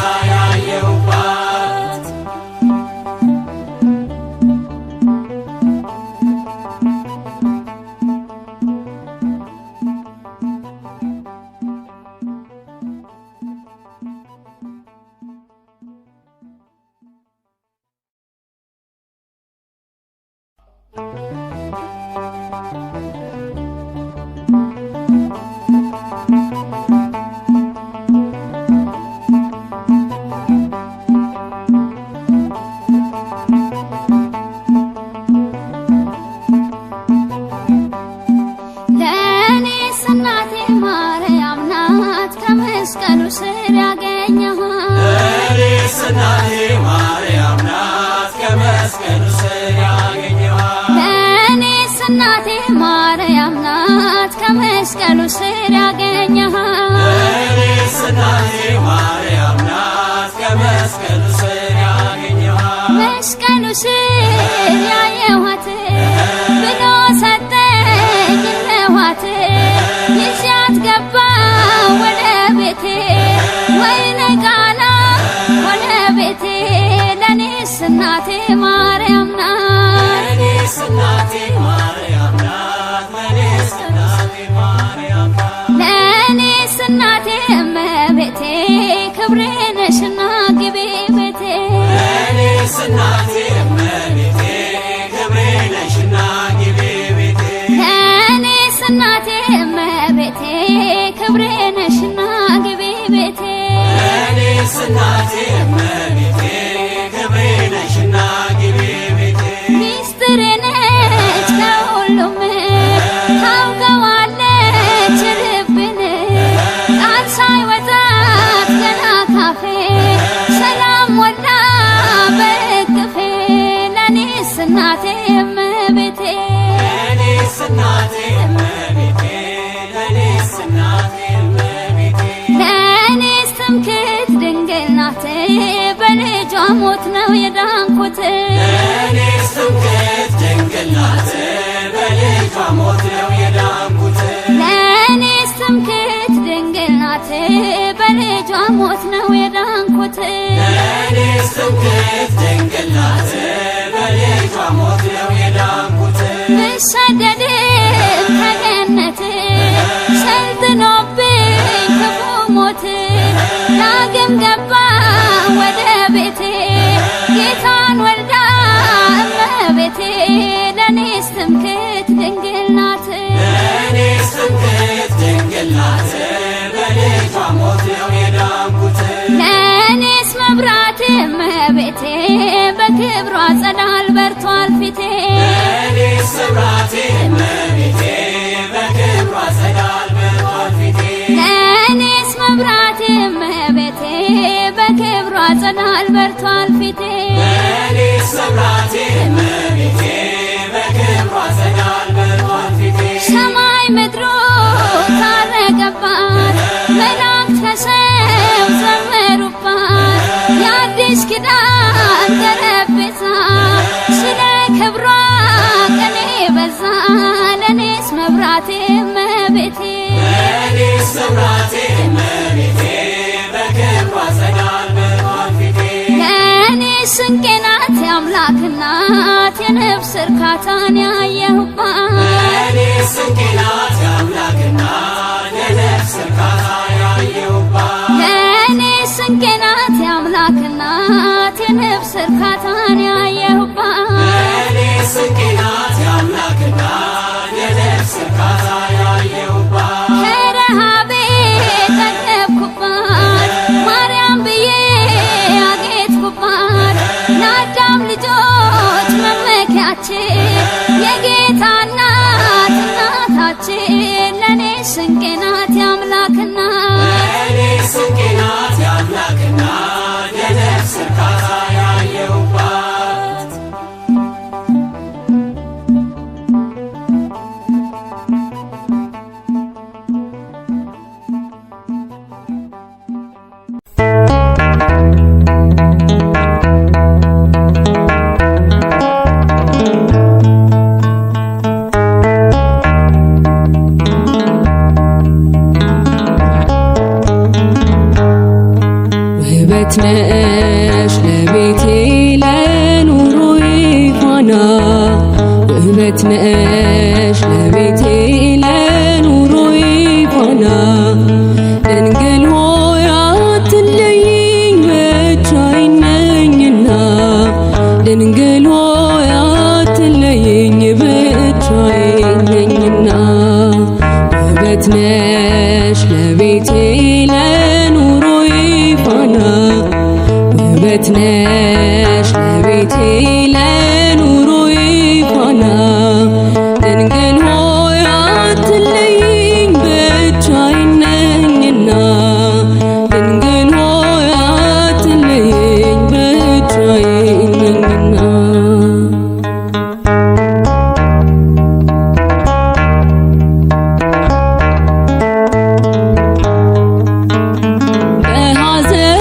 ማርያም ናት ከመስቀሉ ስር ያገኘኋት መስቀሉ ስር ያየኋት ብሎ ሰጠኝ ለዋት ይዣት ገባ ወደ ቤቴ ወይኔ ቃና ወደ ቤቴ ለኔስ እናቴ ማርያም ናት ለኔስ እናቴ ማርያም ናት ለኔስ እናቴ ማርያም ናት ለኔስ እናቴ እመቤቴ ክብሬ ነሽና ግቢ ቤቴ ለኔስ እናቴ እመቤቴ ክብሬ ነሽና ግቢ ቤቴ ለኔስ እናቴ እመቤቴ ክብሬ ነሽና ግቢ ቤቴ ለኔስ እናቴ እመቤቴ ክብሬ ነሽና ግቢ ቤቴ ሚስጥሬ ነች ከሁሉም ታውቀዋለች ልቤን ቃል ሳይወጣት ገና ካፌ ሰላም ሞላ በእቅፌ ለኔስ እናቴ እመቤቴ ለኔስ እናቴ እመቤቴ ለኔስ እናቴ እመቤቴ ለኔስ ትምክህት ድንግል ናት በልጇ ሞት ነው የዳንኩት ለኔስ ትምክህት ድንግል ናት በልጇ ሞት ነው የዳንኩት ለኔስ ትምክህት ድንግል ናት በልጇ ሞት ነው የዳንኩት ለኔስ ትምክህት ድንግል ናት በልጇ ሞት ነው የዳንኩት ብሰደድም ከገነት ሰልጥኖብኝ ክፉ ሞት ዳግም ገባ ወደ ቤቴ ጌታን ወልዳ እመቤቴ ለኔስ ትምክህት ድንግል ናት ለኔስ ትምክህት ድንግል ናት በልጇ ሞት ነው የዳንኩት ለኔስ መብራቴ እመቤቴ በክብሯ ጸዳል በርቷል ፊቴ ለኔስ መብራቴ እመቤቴ በክብሯ ጸዳል በርቷል ፊቴ ለኔስ መብራቴ እመቤቴ በክብሯ ጸዳል በርቷል ፊቴ ለኔስ መብራቴ እመቤቴ በክብሯ ጸዳል በርቷል ፊቴ ሰማይ ምድሩ ታረቀባት መላእክት ከሰው ዘመሩባት የአዲስ ኪዳን ጠረጴዛ ስለ ክብሯ ቀኔ በዛ ለኔስ መብራቴ እመቤቴ ለኔስ መብራቴ እመቤቴ በክብሯ ጸዳል በርቷል ፊቴ ለኔስ ስንቄ ናት የአምላክ እናት የነፍስ እርካታን ያየሁባት ለኔስ ስንቄ ናት የአምላክ እናት የነፍስ እርካታ ያየሁባት ለኔስ ስንቄ ናት የአምላክ እናት የነፍስ እርካታን ያየሁባት ለኔስ ስንቄ ናት የአምላክ እናት የነፍስ እርካታ ያየሁባት ከረሃቤ ጠገብኩባት ማርያም ብዬ አጌጥኩባት ለአዳም ልጆች መመኪያችን የጌታ እናት እናታችን ለኔስ ስንቄ ናት የአምላክ እናት ለኔስ ስንቄ ናት የአምላክ እናት የነፍስ እርካታ ያየሁባት ውበት ነሽ ለቤቴ ለኑሮዬ ፋና ውበት ነሽ ለቤቴ ለኑሮዬ ፋና ድንግል ሆይ አትለይኝ ብቻዬን ነኝና ድንግል ሆይ አትለይኝ ብቻዬን ነኝና ውበት ነሽ ለቤቴ ለኑሮዬ ፋና ውበት ነሽ ለቤቴ ለኑሮዬ ፋና ድንግል ሆይ አትለይኝ ብቻዬን ነኝና ድንግል ሆይ አትለይኝ ብቻዬን ነኝና በሐዘን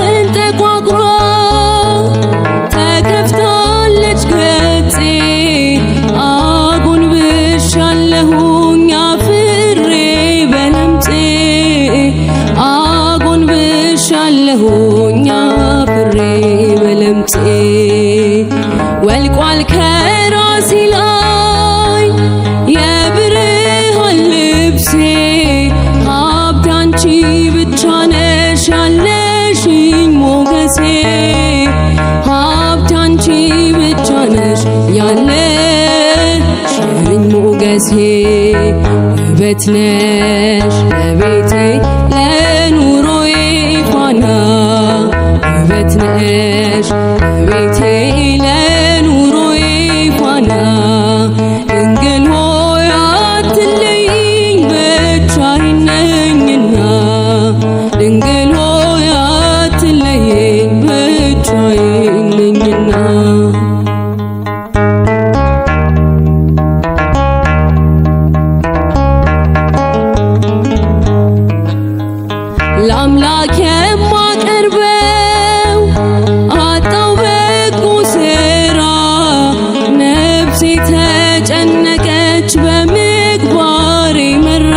አለሁኝ አፍሬ በለምፄ ወልቋል ከራሴ ላይ የብርሃን ልብሴ ሀብቴ አንቺ ብቻ ነሽ ያለሽኝ ሞገሴ ሀብቴ አንቺ ብቻ ነሽ ያለሽኝ ሞገሴ ውበት ነሽ ለቤቴ ለኑሮዬ ፋና ውበት ነሽ ለቤቴ ለኑሮዬ ፋና ድንግል ሆይ አትለይኝ ብቻዬን ነኝና ድንግል ሆይ አትለይኝ ብቻዬን ነኝና ለአምላክ የማቀርበው አጣው በጎ ሥራ ነፍሴ ተጨነቀች በምግባሬ መራ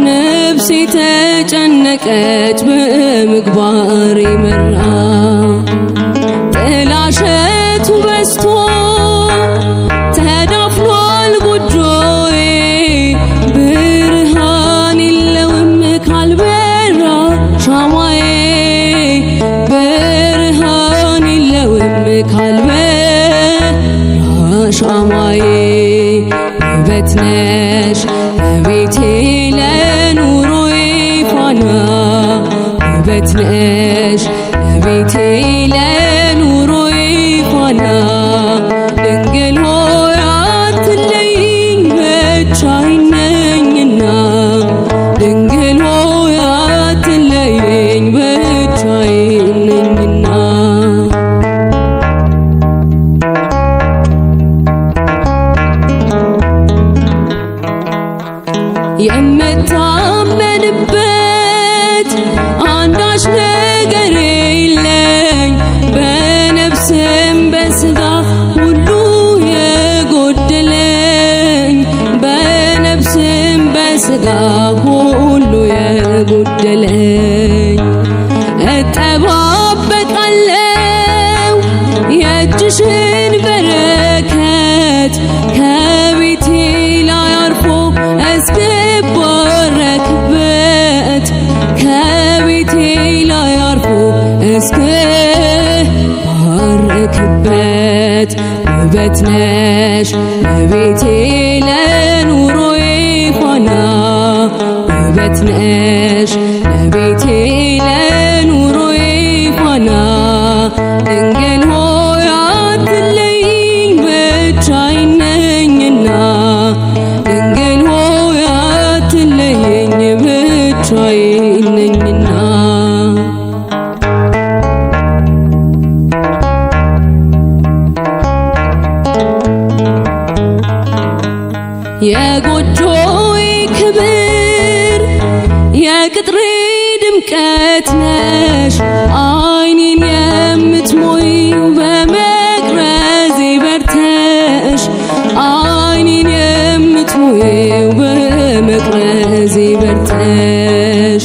ነፍሴ ተጨነቀች በምግባሬ መራ ጥላሸቱ በዝቶ ተዳፍኗል ጎጆዬ ብርሃን የለውም ካልበራ ሻማዬ ብርሃን የለውም ካልበራ ሻማዬ ውበት ነሽ ለቤቴ ለኑሮዬ ፋና ውበት ነሽ ለቤቴ ለኑሮዬ ፋና ድንግል ሆይ አትለይኝ ብቻዬን ነኝና ድንግል ሆይ አትለይኝ ብቻዬን ነኝና የምታመንበት አንዳች ነገር የለኝ በነፍስም በሥጋ ሁሉ የጎደለኝ በነፍስም በሥጋ ሁሉ የጎደለኝ እጠባበቃለሁ የእጅሽን በረከት ከቤቴ ላይ አርፎ እስክባረክበት ከቤቴ ላይ አርፎ እስክባረክበት ውበት ነሽ ለቤቴ ለኑሮዬ ፋና ውበት ነሽ ለቤቴ ለኑሮዬ ፋና ድንግል ሆይ አትለይኝ ብቻዬን ነኝና ድንግል ሆይ አትለይኝ ብቻዬን ነኝና የጎጆዬ ክብር የቅጥሬ ድምቀት ነሽ ዓይኔን የምትሞይው በመቅረዜ በርተሽ ዓይኔን የምትሞይው በመቅረዜ በርተሽ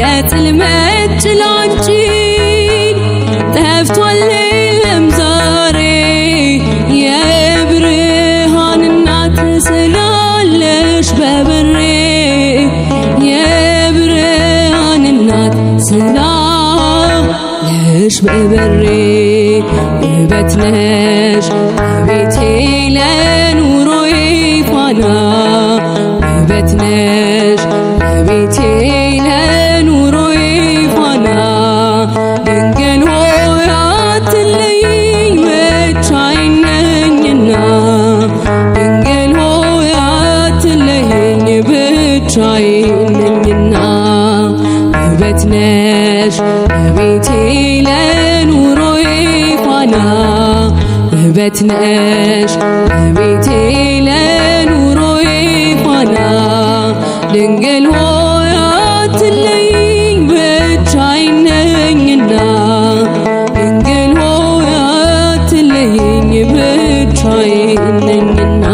የጽልመት ጭላንጭል ጠፍቷል የለም ዛሬ የብርሃን እናት ስላለሽ በበሬ የብርሃን እናት ስላለሽ በበሬ ውበት ነሽ ለቤቴ ለኑሮዬ ፋና ውበት ነሽ ለቤቴ ለኑሮዬ ፋና ድንግል ሆይ አትለይኝ ብቻዬን ነኝና ድንግል ሆይ አትለይኝ ብቻዬን ነኝና ውበት ነሽ ለቤቴ ለኑሮዬ ፋና ውበት ነሽ ለቤቴ ለኑሮዬ ፋና ድንግል ሆይ አትለይኝ ብቻዬን ነኝና ድንግል ሆይ አትለይኝ ብቻዬን ነኝና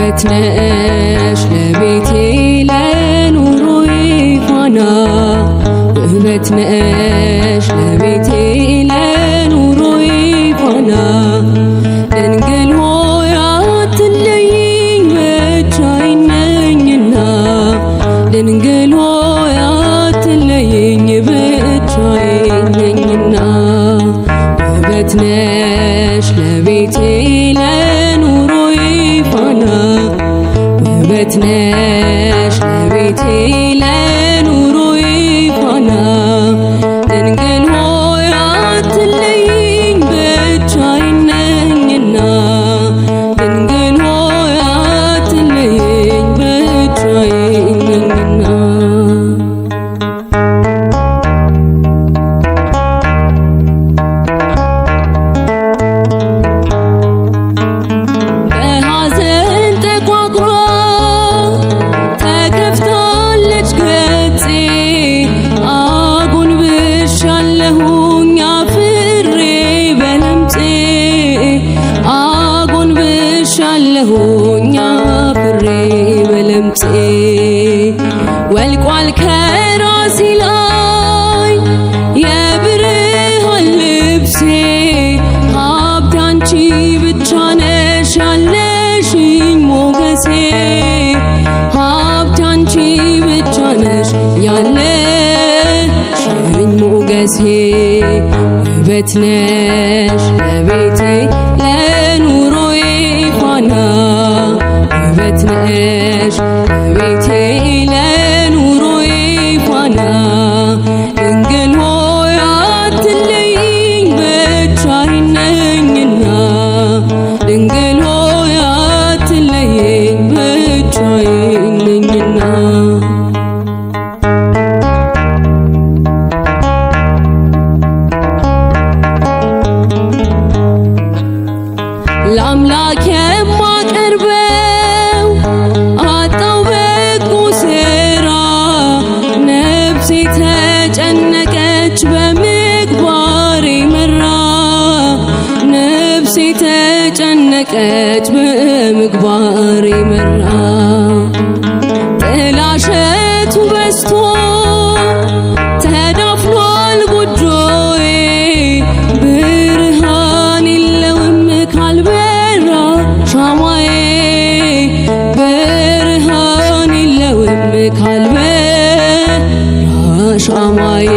ውበት ነሽ ለቤቴ ለኑሮዬ ፋና ውበት ነሽ ለቤቴ ለኑሮዬ ፋና ድንግል ሆይ አትለይኝ ብቻዬን ነኝና ድንግል ሆይ አትለይኝ ብቻዬን ነኝና ውበት ነሽ ለቤቴ ለኑሮዬ ፋና ውበት ነሽ ለቤቴ ለኑሮዬ ፋና ድንግል ሆይ አትለይኝ ብቻዬን ነኝና ድንግል ሆይ አትለይኝ ብቻዬን ነኝና በሐዘን ተቋቁራ ተከፍታለች ገጼ አጎንብሻለሁኝ አፍሬ በለምጼ አጎንብሻለሁኝ አፍሬ በለምጼ ወልቋል ከራሴ ላይ የብርሃን ልብሴ ሀብቴ አንቺ ብቻ ነሽ ያለሽኝ ሞገሴ ሀብቴ አንቺ ብቻ ነሽ ያለሽኝ ሞገሴ ውበት ነሽ ለቤቴ ለኑሮዬ ፋና ውበት ነሽ ለቤቴ ለኑሮዬ ፋና ድንግል ሆይ አትለይኝ ብቻዬን ነኝና ድንግል ሆይ አትለይኝ ብቻዬን ነኝና ለአምላክ የማቀርበው አጣው በጎ ሥራ ነፍሴ ተጨነቀች በምግባሬ መራ ነፍሴ ተጨነቀች በምግባሬ መራ ጥላሸቱ በዝቶ ተዳፍኗል ጎጆዬ ብርሃን የለውም ካልበራ ሻማዬ ብርሃን የለውም ካልበራ ሻማዬ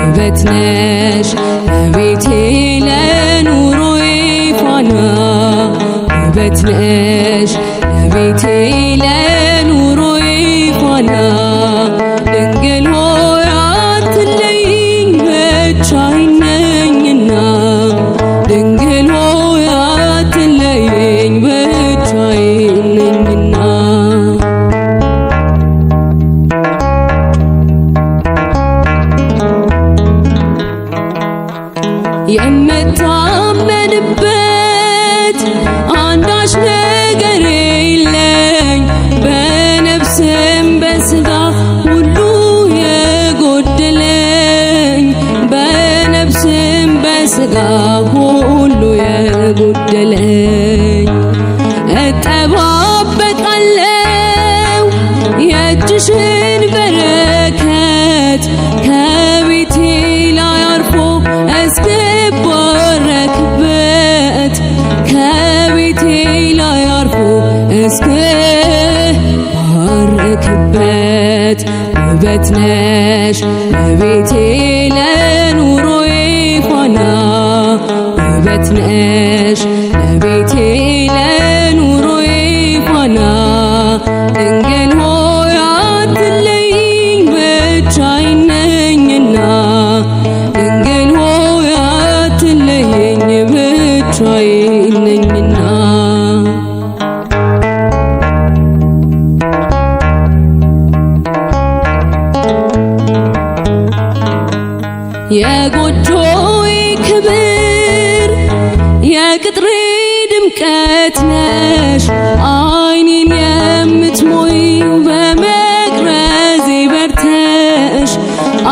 ውበት ነሽ ለቤቴ ለኑሮዬ ፋና ውበት ነሽ ለቤቴ ለኑሮዬ ፋና ድንግል ሆይ አትለይኝ ብቻዬን ነኝና ድንግል ሆይ አትለይኝ ብቻዬን ነኝና የምታመንበት አንዳች ነገር የለኝ በነፍስም በሥጋ ሁሉ የጎደለኝ በነፍስም በሥጋ ሁሉ የጎደለኝ እጠባበቃለሁ የእጅሽን በረከት ከቤቴ ላይ አርፎ እስክባረክበት ከቤቴ ላይ አርፎ እስክባረክበት ውበት ነሽ ለቤቴ ለኑሮዬ ፋና ውበት ነሽ ለቤቴ ለኑሮዬ ፋና ድንግል ሆይ አትለይኝ ብቻዬን ነኝና ድንግል ሆይ አትለይኝ ብቻዬን ነኝና የጎጆዬ ክብር የቅጥሬ ድምቀት ነሽ ዓይኔን የምትሞይው በመቅረዜ በርተሽ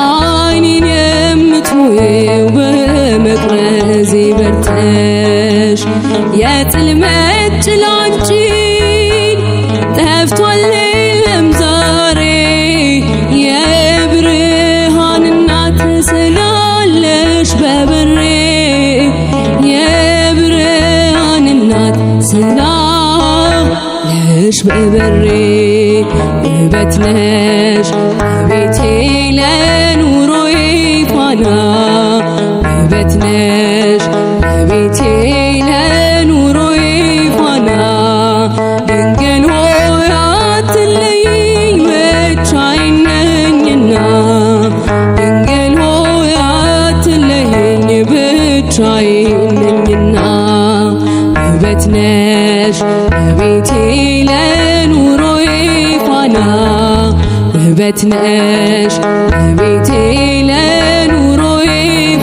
ዓይኔን የምትሞይው በመቅረዜ በርተሽ የጥልመት ጭላንጭል ጠፍቷል የለም ዛሬ የብርሃን እናት ስላለሽ በበሬ የብርሃን እናት ስላለሽ በበሬ ውበት ነሽ ቤቴ ለኑሮዬ ፋና ውበት ነሽ ቤቴ ለኑሮዬ ፋና ድንግል ሆይ አትለይኝ ብቻዬን ነኝና ድንግል ሆይ አትለይኝ ብቻዬን ነኝና ውበት ነሽ ቤቴ ለኑሮዬ ፋና ውበት ነሽ ቤቴ ለኑሮዬ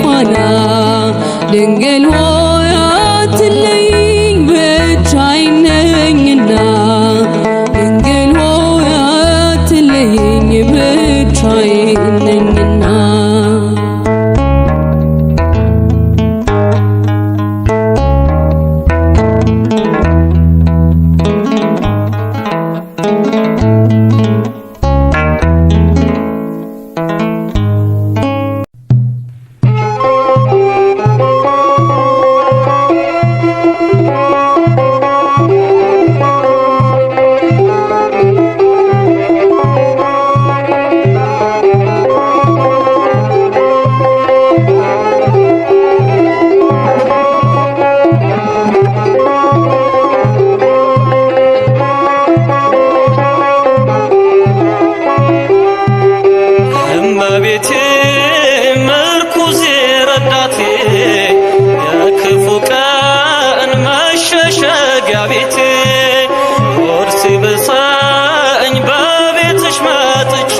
ፋና ድንግል ሆይ አትለይኝ ብቻዬን ነኝና ድንግል ሆይ አትለይኝ ብቻዬን ነኝና እመቤቴ ምርኩዜ ረዳቴ የክፉ ቀን መሸሸጊያ ቤቴ ሆድ ሲብሰኝ በቤትሽ መጥቼ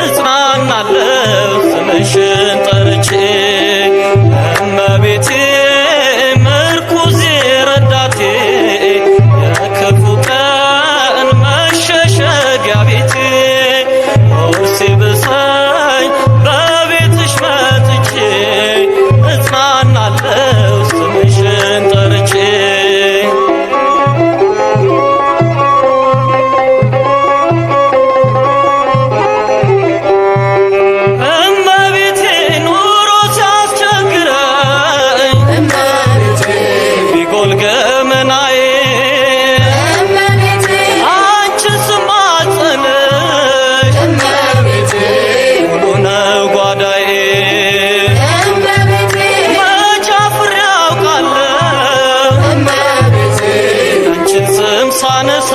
እጽናናለሁ ስምሽን ጠርቼ እመቤቴ ምርኩዜ ረዳቴ የክፉ ቀን መሸሸጊያ ቤቴ ሆድ ሲብሰኝ በቤትሽ መጥቼ እጽናናለሁ ስምሽን ጠርቼ እመቤቴ ኑሮ ሲያስቸግረኝ ቢጎል ገመናዬ አንቺን ስማጸንሽ ሙሉ ነው ጓዳዬ መች አፍሬ አውቃለሁ አንቺን ስም ሳነሳ